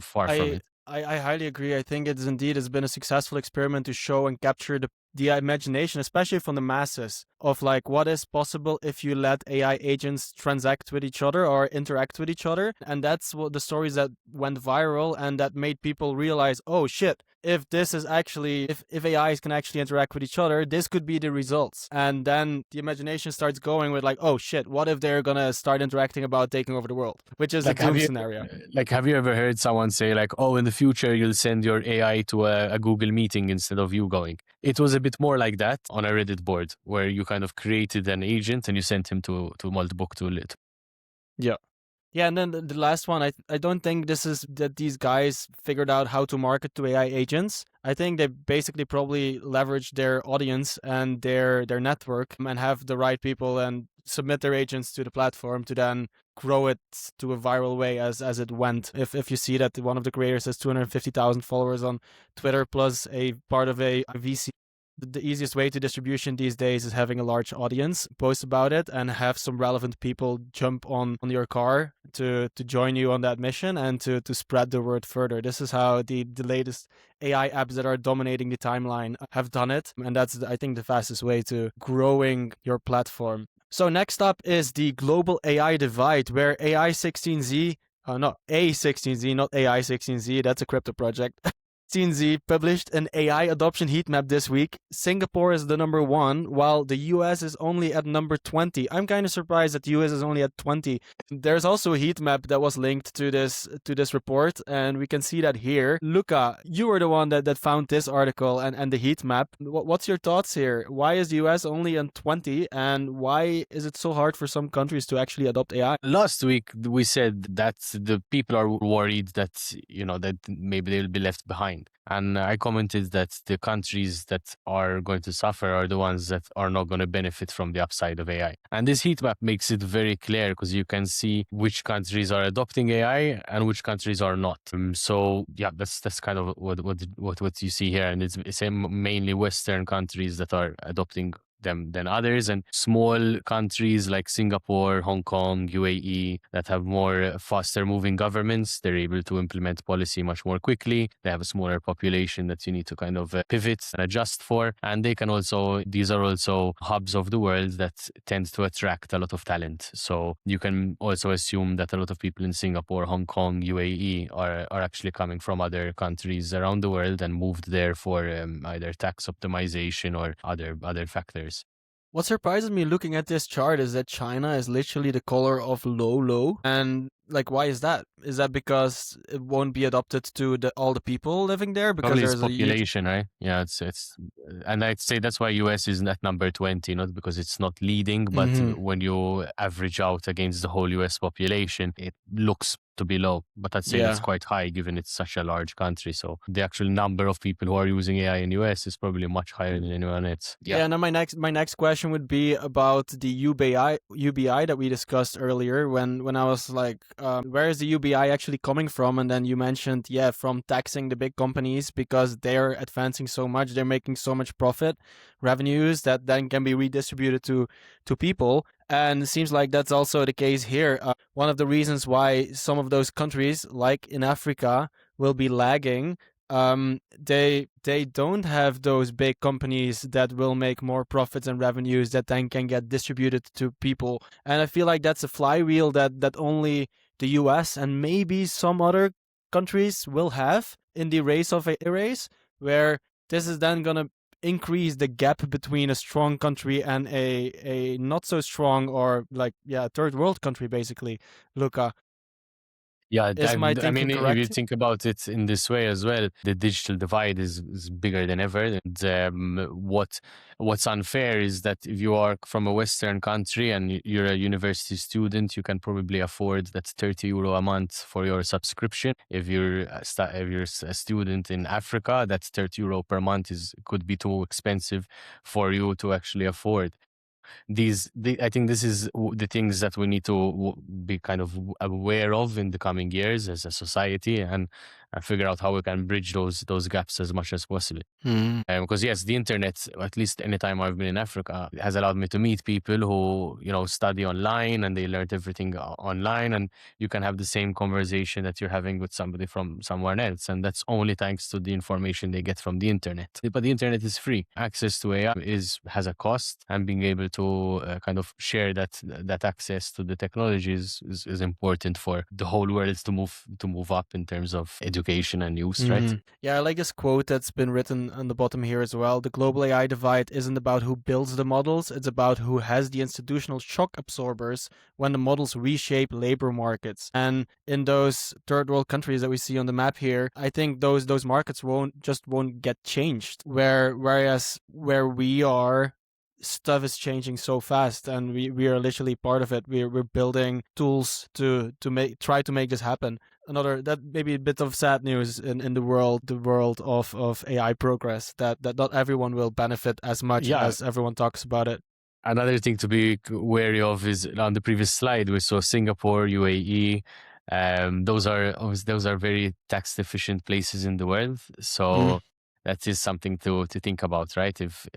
far from it. I highly agree. I think it's been a successful experiment to show and capture the imagination, especially from the masses, of what is possible if you let AI agents transact with each other or interact with each other. And that's what the stories that went viral and that made people realize, oh shit, if this is actually, if AIs can actually interact with each other, this could be the results. And then the imagination starts going with oh shit, what if they're gonna start interacting about taking over the world, which is a doom scenario. Have you ever heard someone say oh, in the future you'll send your AI to a Google meeting instead of you going? It was a bit more like that on a Reddit board, where you kind of created an agent and you sent him to Moldbook to lit. Yeah. Yeah, and then the last one, I don't think this is that these guys figured out how to market to AI agents. I think they basically probably leveraged their audience and their network and have the right people and submit their agents to the platform to then grow it to a viral way as it went. If you see that one of the creators has 250,000 followers on Twitter plus a part of a VC the easiest way to distribution these days is having a large audience post about it and have some relevant people jump on your car to join you on that mission and to spread the word further. This is how the latest AI apps that are dominating the timeline have done it. And that's, I think, the fastest way to growing your platform. So next up is the global AI divide, where A16Z, not A16Z, not AI16Z, that's a crypto project. 16Z published an AI adoption heat map this week. Singapore is the number 1, while the US is only at number 20. I'm kind of surprised that the US is only at 20. There's also a heat map that was linked to this report, and we can see that here. Luca, you were the one that found this article and the heat map. What's your thoughts here? Why is the US only on 20, and why is it so hard for some countries to actually adopt AI? Last week, we said that the people are worried that, that maybe they'll be left behind. And I commented that the countries that are going to suffer are the ones that are not going to benefit from the upside of AI. And this heat map makes it very clear because you can see which countries are adopting AI and which countries are not. So yeah, that's kind of what you see here. And it's mainly Western countries that are adopting them than others, and small countries like Singapore, Hong Kong, UAE that have more faster moving governments, they're able to implement policy much more quickly. They have a smaller population that you need to kind of pivot and adjust for, and these are also hubs of the world that tend to attract a lot of talent. So you can also assume that a lot of people in Singapore, Hong Kong, UAE are actually coming from other countries around the world and moved there for either tax optimization or other factors. What surprises me looking at this chart is that China is literally the color of low. And why is that? Is that because it won't be adopted to all the people living there? Because probably there's it's population, right? Yeah, it's and I'd say that's why US is at number 20, not because it's not leading, but when you average out against the whole US population, it looks to be low, but I'd say that's quite high given it's such a large country. So the actual number of people who are using AI in US is probably much higher than anyone else. Yeah. Now my next question would be about the UBI that we discussed earlier. When I was like, where is the UBI actually coming from? And then you mentioned, from taxing the big companies because they're advancing so much, they're making so much profit, revenues that then can be redistributed to people. And it seems like that's also the case here. One of the reasons why some of those countries, like in Africa, will be lagging, they don't have those big companies that will make more profits and revenues that then can get distributed to people. And I feel like that's a flywheel that only the US and maybe some other countries will have in the race of a race, where this is then going to increase the gap between a strong country and a not so strong or third world country, basically. Luca, yeah, is my I mean, thinking correct? if you think about it in this way as well, the digital divide is bigger than ever. And what's unfair is that if you are from a Western country and you're a university student, you can probably afford that 30 euro a month for your subscription. If you're a student in Africa, that 30 euro per month could be too expensive for you to actually afford. I think this is the things that we need to be kind of aware of in the coming years as a society, and figure out how we can bridge those gaps as much as possible. Because yes, the internet, at least anytime I've been in Africa, has allowed me to meet people who study online and they learned everything online, and you can have the same conversation that you're having with somebody from somewhere else, and that's only thanks to the information they get from the internet. But the internet is free. Access to AI has a cost, and being able to kind of share that access to the technologies is important for the whole world to move up in terms of education and use, right? Yeah, I like this quote that's been written on the bottom here as well. The global AI divide isn't about who builds the models, it's about who has the institutional shock absorbers when the models reshape labor markets. And in those third world countries that we see on the map here, I think those markets won't get changed. Whereas where we are, stuff is changing so fast, and we are literally part of it. We're building tools to try to make this happen. That maybe a bit of sad news in the world of AI progress, that not everyone will benefit as much as everyone talks about it. Another thing to be wary of is on the previous slide we saw Singapore, UAE. Those are very tax efficient places in the world. So that is something to think about, right? If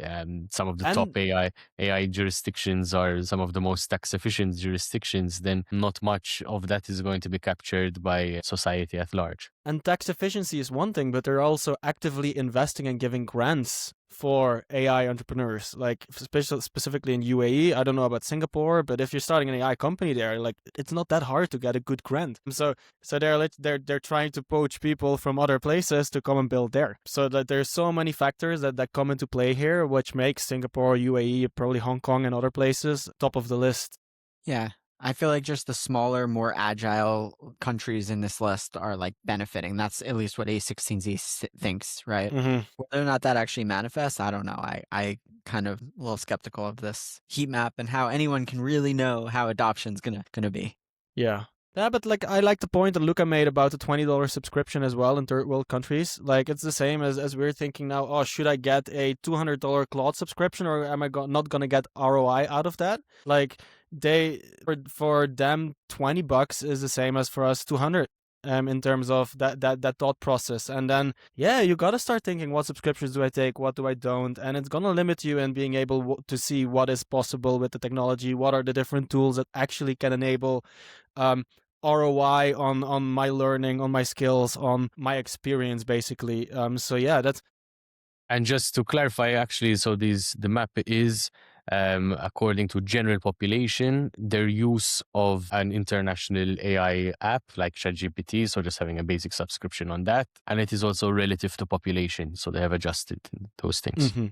some of the top And AI jurisdictions are some of the most tax efficient jurisdictions, then not much of that is going to be captured by society at large. And tax efficiency is one thing, but they're also actively investing and giving grants for AI entrepreneurs, like specifically in UAE. I don't know about Singapore, but if you're starting an AI company there, like it's not that hard to get a good grant. So they're trying to poach people from other places to come and build there. So that there's so many factors that come into play here, which makes Singapore, UAE, probably Hong Kong and other places top of the list. Yeah. I feel like just the smaller, more agile countries in this list are like benefiting. That's at least what A16Z thinks, right? Mm-hmm. Whether or not that actually manifests, I don't know. I kind of a little skeptical of this heat map and how anyone can really know how adoption's gonna be. Yeah. Yeah, but like I like the point that Luca made about the $20 subscription as well in third world countries. Like it's the same as we're thinking now, oh, should I get a $200 Claude subscription or am I not going to get ROI out of that? Like they for them $20 is the same as for us 200 in terms of that thought process. And then yeah, you got to start thinking, what subscriptions do I take, what do I don't, and it's going to limit you in being able to see what is possible with the technology, what are the different tools that actually can enable ROI on my learning, on my skills, on my experience, basically. So yeah, that's. And just to clarify, actually, so the map is according to general population, their use of an international AI app like ChatGPT, so just having a basic subscription on that, and it is also relative to population, so they have adjusted those things. Mm-hmm.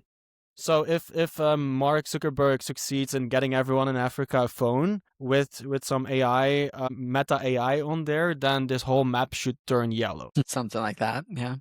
So if Mark Zuckerberg succeeds in getting everyone in Africa a phone with some AI, meta AI on there, then this whole map should turn yellow. Something like that, yeah.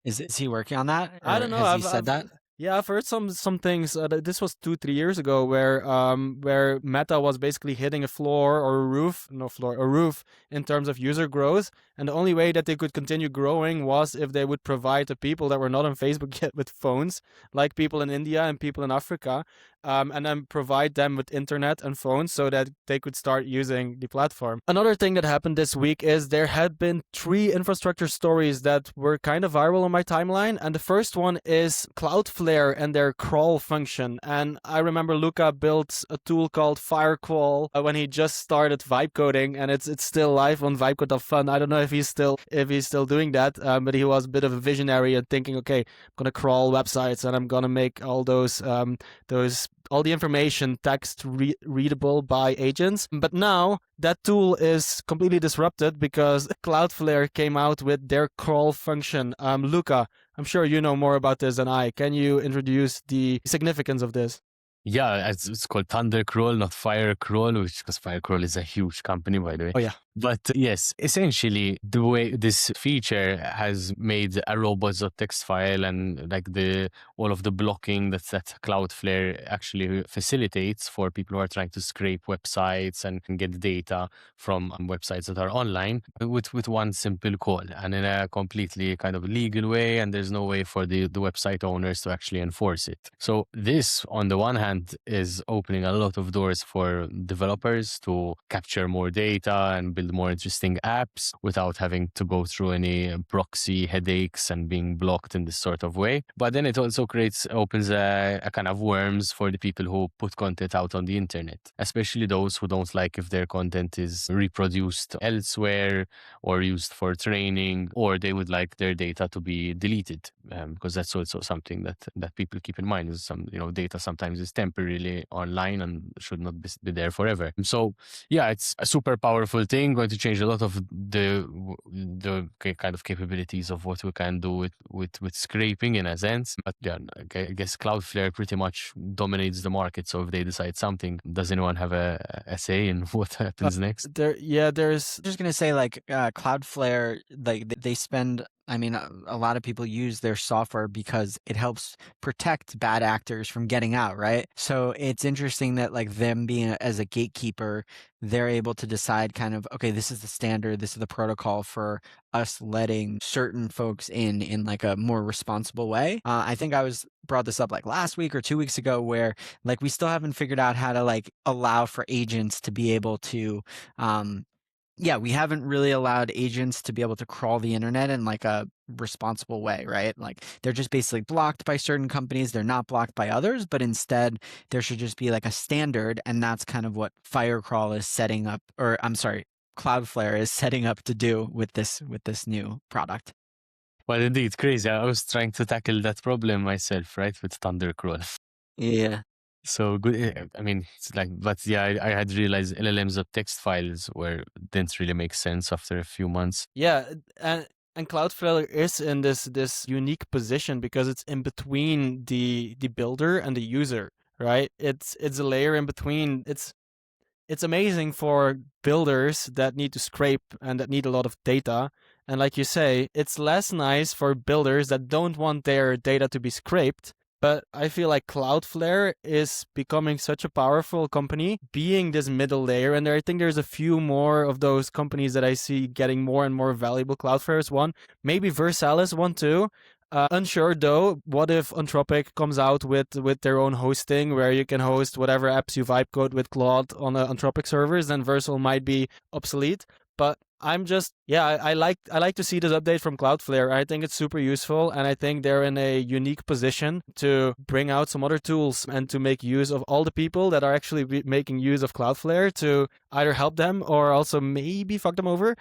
Is he working on that? Or I don't know. has he said that? Yeah, I've heard some things. This was 2-3 years ago, where Meta was basically hitting a floor or a roof in terms of user growth, and the only way that they could continue growing was if they would provide the people that were not on Facebook yet with phones, like people in India and people in Africa, and then provide them with internet and phones so that they could start using the platform. Another thing that happened this week is there had been 3 infrastructure stories that were kind of viral on my timeline, and the first one is Cloudflare and their crawl function. And I remember Luca built a tool called Firecrawl when he just started vibe coding, and it's still live on vibecode.fun. I don't know if he's still doing that, but he was a bit of a visionary and thinking, okay, I'm gonna crawl websites and I'm gonna make all all the information text readable by agents. But now that tool is completely disrupted because Cloudflare came out with their crawl function. Luca, I'm sure you know more about this than I. Can you introduce the significance of this? Yeah, it's called Thundercrawl, not Firecrawl, because Firecrawl is a huge company, by the way. Oh, yeah. But yes, essentially, the way this feature has made a robots.txt file and like all of the blocking that Cloudflare actually facilitates for people who are trying to scrape websites and get data from websites that are online with one simple call and in a completely kind of legal way. And there's no way for the website owners to actually enforce it. So this, on the one hand, is opening a lot of doors for developers to capture more data and build more interesting apps without having to go through any proxy headaches and being blocked in this sort of way. But then it also opens a kind of worms for the people who put content out on the internet, especially those who don't like if their content is reproduced elsewhere or used for training, or they would like their data to be deleted, because that's also something that people keep in mind, is data sometimes is temporarily online and should not be there forever. So yeah, it's a super powerful thing, going to change a lot of the kind of capabilities of what we can do with scraping in a sense. But yeah, I guess Cloudflare pretty much dominates the market. So if they decide something, does anyone have a say in what happens next? There's I'm just gonna say, like, Cloudflare, like they spend. I mean, a lot of people use their software because it helps protect bad actors from getting out, right? So it's interesting that, like, them being as a gatekeeper, they're able to decide kind of, okay, this is the standard, this is the protocol for us letting certain folks in like a more responsible way. I think I brought this up like last week or 2 weeks ago, where like we still haven't figured out how to like allow for agents to be able to Yeah, we haven't really allowed agents to be able to crawl the internet in like a responsible way, right? Like they're just basically blocked by certain companies. They're not blocked by others, but instead there should just be like a standard. And that's kind of what Firecrawl is setting up, or I'm sorry, Cloudflare is setting up to do with this new product. Well, indeed, crazy. I was trying to tackle that problem myself, right, with Thundercrawl. Yeah. So good. I mean, it's like, but yeah, I had realized LLMs of text files didn't really make sense after a few months. Yeah, and Cloudflare is in this unique position because it's in between the builder and the user, right? It's a layer in between. It's amazing for builders that need to scrape and that need a lot of data. And like you say, it's less nice for builders that don't want their data to be scraped. But I feel like Cloudflare is becoming such a powerful company, being this middle layer. And I think there's a few more of those companies that I see getting more and more valuable. Cloudflare is one. Maybe Versalis one too. Unsure though, what if Anthropic comes out with their own hosting where you can host whatever apps you vibe code with Claude on the Anthropic servers, then Versal might be obsolete. But I'm just, I like to see this update from Cloudflare. I think it's super useful, and I think they're in a unique position to bring out some other tools and to make use of all the people that are actually making use of Cloudflare to either help them or also maybe fuck them over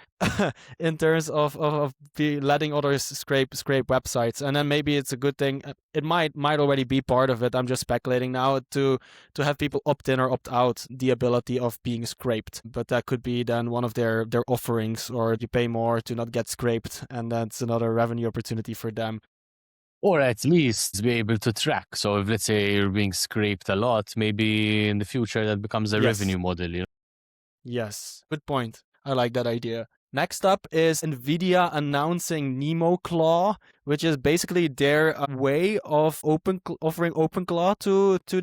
in terms of letting others scrape websites. And then maybe it's a good thing. It might already be part of it. I'm just speculating now to have people opt in or opt out the ability of being scraped. But that could be then one of their offerings, or you pay more to not get scraped, and that's another revenue opportunity for them. Or at least be able to track. So if, let's say, you're being scraped a lot, maybe in the future that becomes a revenue model, you know? Yes, good point. I like that idea. Next up is NVIDIA announcing NemoClaw, which is basically their way of offering OpenClaw to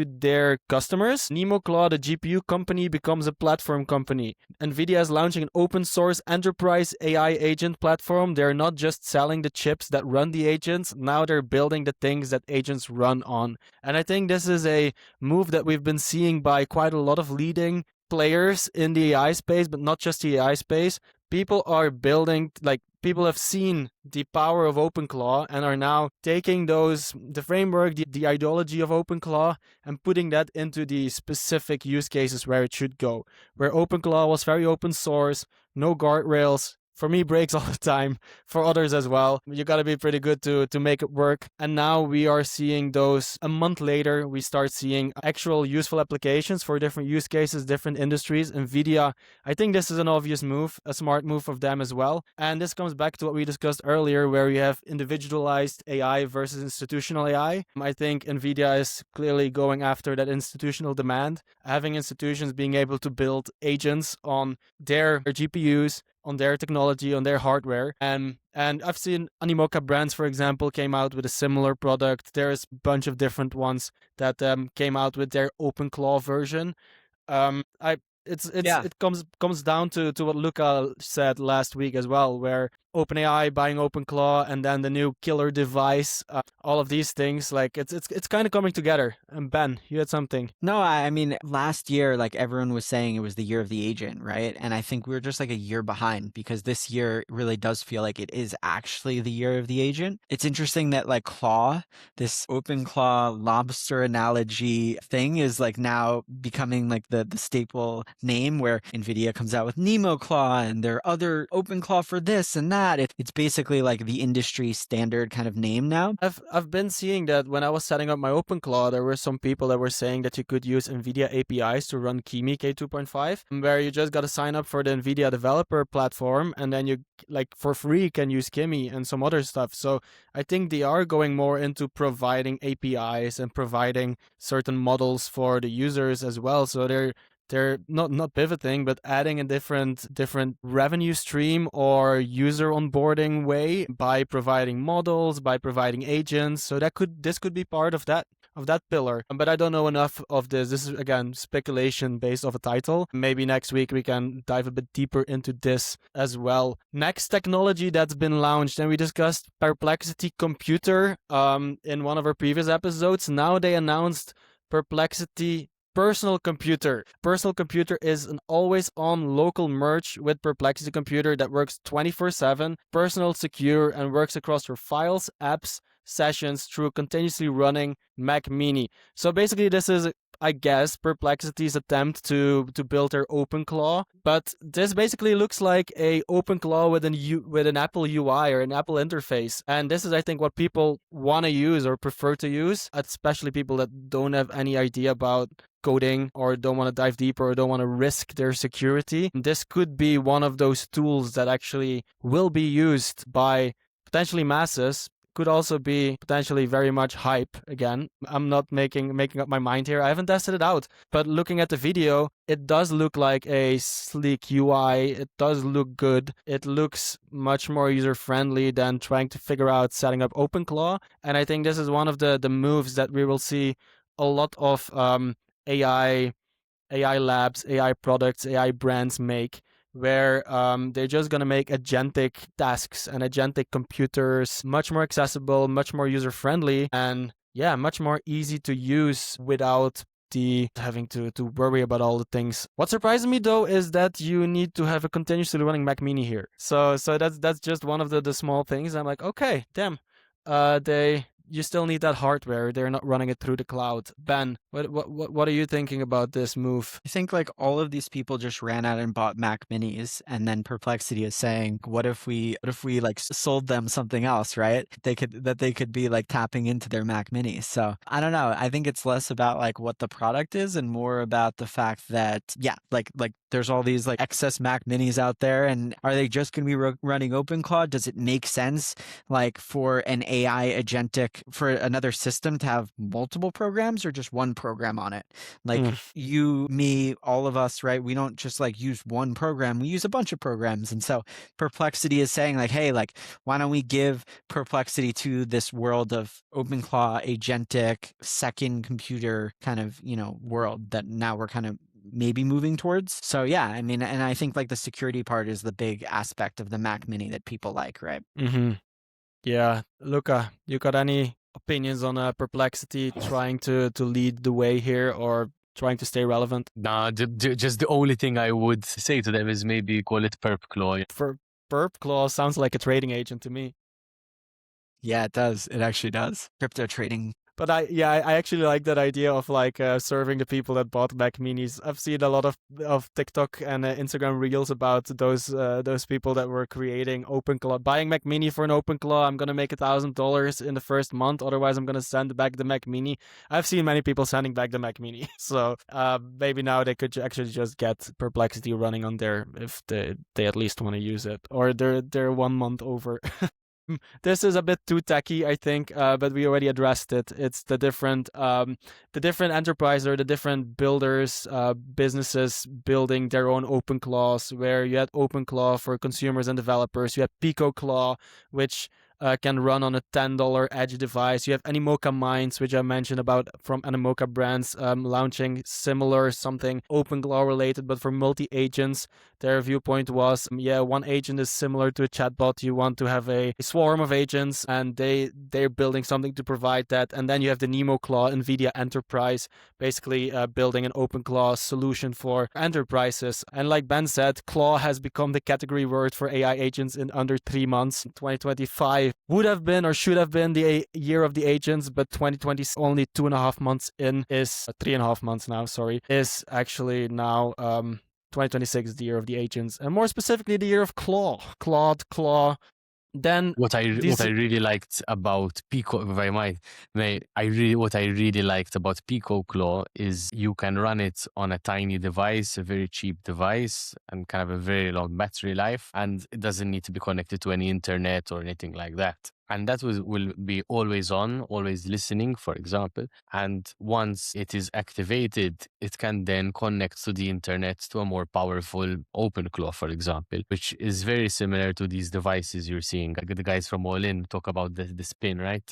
their customers. NemoClaw, the GPU company, becomes a platform company. NVIDIA is launching an open source enterprise AI agent platform. They're not just selling the chips that run the agents, now they're building the things that agents run on. And I think this is a move that we've been seeing by quite a lot of leading players in the AI space, but not just the AI space. People are building, like, people have seen the power of OpenClaw and are now taking the framework, the ideology of OpenClaw, and putting that into the specific use cases where it should go. Where OpenClaw was very open source, no guardrails. For me, breaks all the time. For others as well. You gotta be pretty good to make it work. And now we are seeing those. A month later, we start seeing actual useful applications for different use cases, different industries. NVIDIA, I think this is an obvious move, a smart move of them as well. And this comes back to what we discussed earlier, where we have individualized AI versus institutional AI. I think NVIDIA is clearly going after that institutional demand, having institutions being able to build agents on their GPUs, on their technology, on their hardware. And I've seen Animoca Brands, for example, came out with a similar product. There's a bunch of different ones that came out with their OpenClaw version. It comes down to what Luca said last week as well, where OpenAI buying OpenClaw and then the new killer device, all of these things, like it's kind of coming together. And Ben, you had something. No, I mean, last year, like everyone was saying, it was the year of the agent, right? And I think we were just like a year behind, because this year really does feel like it is actually the year of the agent. It's interesting that like Claw, this OpenClaw lobster analogy thing, is like now becoming like the staple name, where NVIDIA comes out with NemoClaw and there are other OpenClaw for this and that. It's basically like the industry standard kind of name now. I've been seeing that when I was setting up my OpenClaw, there were some people that were saying that you could use NVIDIA APIs to run Kimi K2.5, where you just got to sign up for the NVIDIA developer platform, and then you, like, for free can use Kimi and some other stuff. So I think they are going more into providing APIs and providing certain models for the users as well. So they're not pivoting, but adding a different revenue stream or user onboarding way by providing models, by providing agents. So this could be part of that pillar. But I don't know enough of this. This is, again, speculation based off a title. Maybe next week we can dive a bit deeper into this as well. Next technology that's been launched, and we discussed Perplexity Computer in one of our previous episodes. Now they announced Perplexity Personal computer. Personal computer is an always-on local merge with Perplexity computer that works 24/7, personal, secure, and works across your files, apps, sessions through continuously running Mac Mini. So basically, this is, I guess, Perplexity's attempt to build their OpenClaw, but this basically looks like a OpenClaw with an Apple UI or an Apple interface, and this is, I think, what people want to use or prefer to use, especially people that don't have any idea about coding or don't want to dive deeper or don't want to risk their security. This could be one of those tools that actually will be used by potentially masses. Could also be potentially very much hype again. I'm not making up my mind here. I haven't tested it out, but looking at the video, it does look like a sleek UI. It does look good. It looks much more user-friendly than trying to figure out setting up OpenClaw. And I think this is one of the moves that we will see a lot of AI labs, AI products, AI brands make, where they're just going to make agentic tasks and agentic computers much more accessible, much more user-friendly, and yeah, much more easy to use without the having to worry about all the things. What surprises me though is that you need to have a continuously running Mac Mini here. So that's just one of the small things. I'm like, okay, damn. You still need that hardware. They're not running it through the cloud. Ben, what are you thinking about this move? I think like all of these people just ran out and bought Mac Minis, and then Perplexity is saying, what if we like sold them something else, right? They could be like tapping into their Mac Minis. So I don't know. I think it's less about like what the product is and more about the fact that like there's all these like excess Mac Minis out there, and are they just going to be running OpenClaw? Does it make sense like for an AI agentic, for another system to have multiple programs or just one program on it? Like you, me, all of us, right? We don't just like use one program, we use a bunch of programs. And so Perplexity is saying like, hey, like, why don't we give Perplexity to this world of OpenClaw agentic second computer kind of, world that now we're kind of maybe moving towards. So yeah, I mean, and I think like the security part is the big aspect of the Mac Mini that people like, right? Yeah, Luca, you got any opinions on Perplexity trying to lead the way here or trying to stay relevant? Nah, just the only thing I would say to them is maybe call it PerpClaw. For PerpClaw sounds like a trading agent to me. Yeah, it does. It actually does. Crypto trading. But I actually like that idea of like serving the people that bought Mac Minis. I've seen a lot of TikTok and Instagram reels about those people that were creating OpenClaw, buying Mac Mini for an OpenClaw. I'm gonna make $1,000 in the first month, otherwise I'm gonna send back the Mac Mini. I've seen many people sending back the Mac Mini, so maybe now they could actually just get Perplexity running on there if they at least want to use it, or they're 1 month over. This is a bit too techy, I think, but we already addressed it. It's the different enterprise or the different builders, businesses building their own OpenClaws, where you had OpenClaw for consumers and developers. You had PicoClaw, which can run on a $10 edge device. You have Animoca Minds, which I mentioned about from Animoca brands, launching similar something OpenClaw related, but for multi-agents. Their viewpoint was, one agent is similar to a chatbot. You want to have a swarm of agents, and they're building something to provide that. And then you have the NemoClaw, NVIDIA Enterprise, basically building an OpenClaw solution for enterprises. And like Ben said, Claw has become the category word for AI agents in under 3 months. 2025 would have been or should have been the year of the agents, but 2020 only 2.5 months in, is 3.5 months now, is actually now 2026 is the year of the agents, and more specifically the year of Claude. Then what I really liked about Pico, if I might, what I really liked about PicoClaw is you can run it on a tiny device, a very cheap device, and kind of a very long battery life, and it doesn't need to be connected to any internet or anything like that. And that will be always on, always listening, for example. And once it is activated, it can then connect to the internet to a more powerful OpenClaw, for example, which is very similar to these devices you're seeing. Like the guys from All In talk about the spin, right?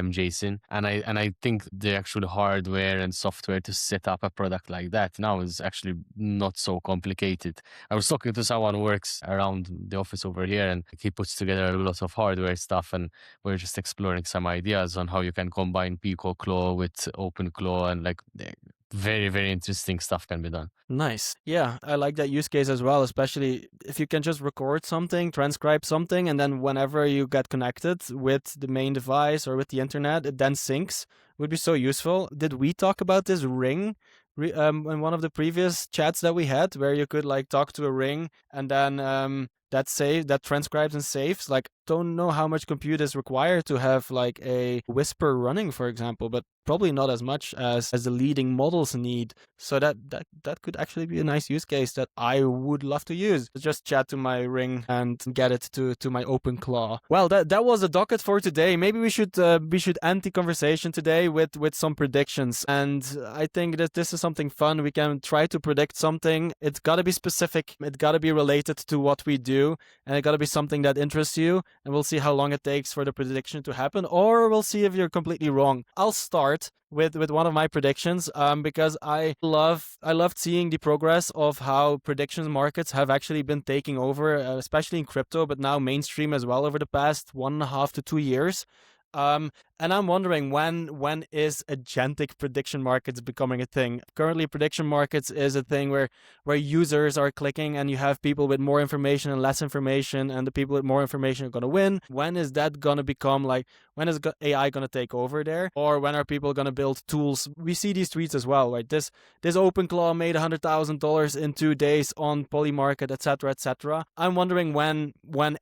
Jason, and I think the actual hardware and software to set up a product like that now is actually not so complicated. I was talking to someone who works around the office over here, and he puts together a lot of hardware stuff, and we're just exploring some ideas on how you can combine PicoClaw with OpenClaw, and like very, very interesting stuff can be done. Nice. Yeah, I like that use case as well, especially if you can just record something, transcribe something, and then whenever you get connected with the main device or with the internet, it then syncs. Would be so useful. Did we talk about this ring in one of the previous chats that we had, where you could like talk to a ring and then that transcribes and saves? Like, don't know how much compute is required to have like a whisper running, for example, but probably not as much as the leading models need. So that could actually be a nice use case that I would love to use. Just chat to my ring and get it to my open claw. Well, that was the docket for today. Maybe we should end the conversation today with some predictions. And I think that this is something fun. We can try to predict something. It's got to be specific. It got to be related to what we do, and it got to be something that interests you. And we'll see how long it takes for the prediction to happen, or we'll see if you're completely wrong. I'll start with one of my predictions because I loved seeing the progress of how predictions markets have actually been taking over, especially in crypto, but now mainstream as well over the past 1.5 to 2 years. And I'm wondering when is agentic prediction markets becoming a thing? Currently, prediction markets is a thing where users are clicking and you have people with more information and less information, and the people with more information are going to win. When is that going to become like, when is AI going to take over there? Or when are people going to build tools? We see these tweets as well, right? This OpenClaw made $100,000 in 2 days on Polymarket, etc., etc. I'm wondering when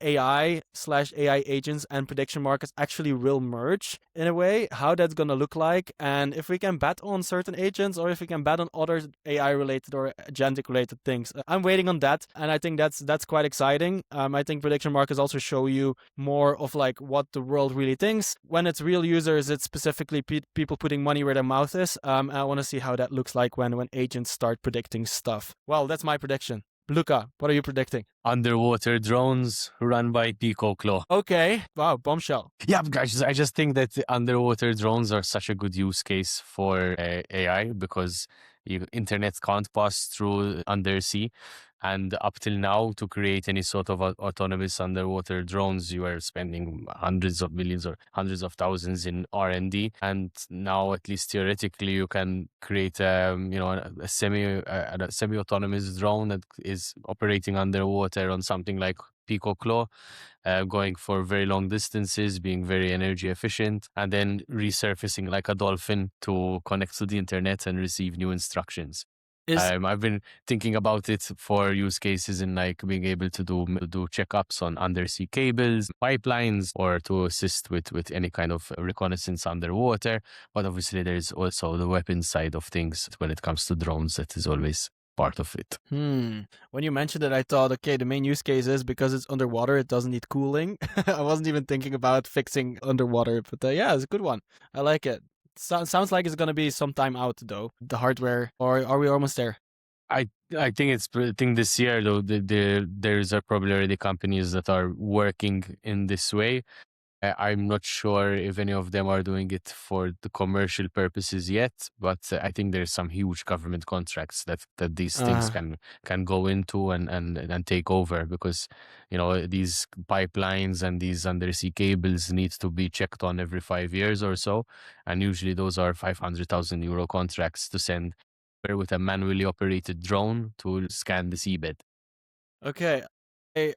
AI/AI agents and prediction markets actually will merge in a way, how that's going to look like, and if we can bet on certain agents or if we can bet on other AI related or agentic related things. I'm waiting on that, and I think that's quite exciting. I think prediction markets also show you more of like what the world really thinks. When it's real users, it's specifically people putting money where their mouth is. I want to see how that looks like when agents start predicting stuff. Well, that's my prediction. Luca, what are you predicting? Underwater drones run by Claude. Okay. Wow, bombshell. Yeah, guys, I just think that underwater drones are such a good use case for AI because internet can't pass through undersea. And up till now, to create any sort of autonomous underwater drones, you are spending hundreds of millions or hundreds of thousands in R&D. And now, at least theoretically, you can create a semi-autonomous drone that is operating underwater on something like Claw, going for very long distances, being very energy efficient, and then resurfacing like a dolphin to connect to the internet and receive new instructions. I've been thinking about it for use cases in like being able to do checkups on undersea cables, pipelines, or to assist with any kind of reconnaissance underwater. But obviously, there's also the weapons side of things when it comes to drones. That is always part of it. When you mentioned it, I thought, okay, the main use case is because it's underwater, it doesn't need cooling. I wasn't even thinking about fixing underwater, but yeah, it's a good one. I like it. Sounds like it's going to be some time out, though, the hardware, or are we almost there? I think this year, though, there's probably already companies that are working in this way. I'm not sure if any of them are doing it for the commercial purposes yet, but I think there's some huge government contracts that these things can go into and take over, because these pipelines and these undersea cables need to be checked on every 5 years or so, and usually those are 500,000 euro contracts to send with a manually operated drone to scan the seabed. Okay.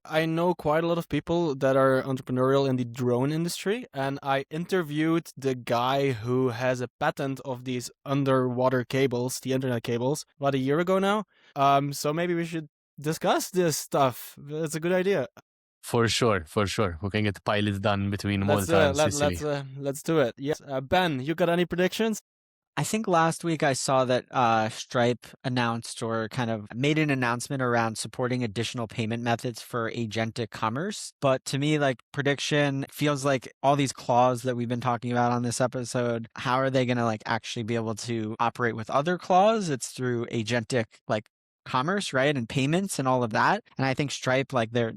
I know quite a lot of people that are entrepreneurial in the drone industry, and I interviewed the guy who has a patent of these underwater cables, the internet cables, about a year ago now. So maybe we should discuss this stuff. It's a good idea. For sure. We can get pilots done between Malta and Sicily. Let's do it. Yes. Ben, you got any predictions? I think last week I saw that Stripe announced or kind of made an announcement around supporting additional payment methods for agentic commerce. But to me, like, prediction feels like all these claws that we've been talking about on this episode, how are they going to like actually be able to operate with other claws? It's through agentic like commerce, right? And payments and all of that. And I think Stripe, like they're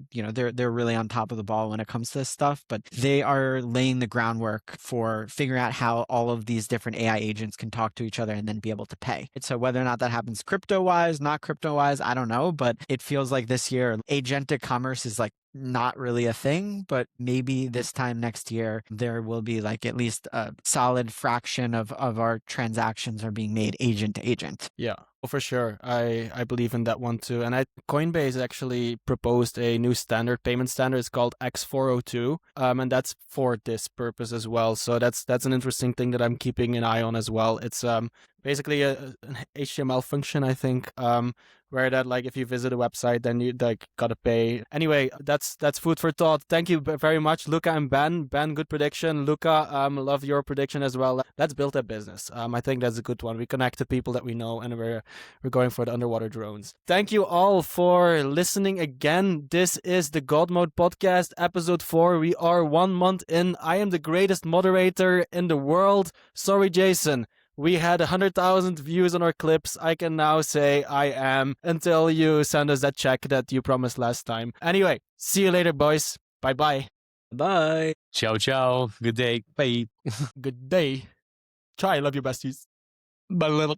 really on top of the ball when it comes to this stuff, but they are laying the groundwork for figuring out how all of these different AI agents can talk to each other and then be able to pay. So whether or not that happens crypto wise, not crypto wise, I don't know, but it feels like this year agentic commerce is like not really a thing, but maybe this time next year there will be like at least a solid fraction of our transactions are being made agent to agent. Yeah, for sure. I believe in that one too. And Coinbase actually proposed a new payment standard. It's called X402, and that's for this purpose as well. So that's an interesting thing that I'm keeping an eye on as well. It's basically an HTML function, I think, where that like if you visit a website, then you like gotta pay. Anyway, that's food for thought. Thank you very much, Luca and Ben. Ben, good prediction. Luca, love your prediction as well. Let's build a business. I think that's a good one. We connect to people that we know, and we're going for the underwater drones. Thank you all for listening again. This is the God Mode Podcast, episode 4. We are 1 month in. I am the greatest moderator in the world. Sorry, Jason. We had 100,000 views on our clips. I can now say I am until you send us that check that you promised last time. Anyway, see you later, boys. Bye-bye. Bye. Ciao, ciao. Good day. Bye. Good day. Ciao, I love you, besties. Bye.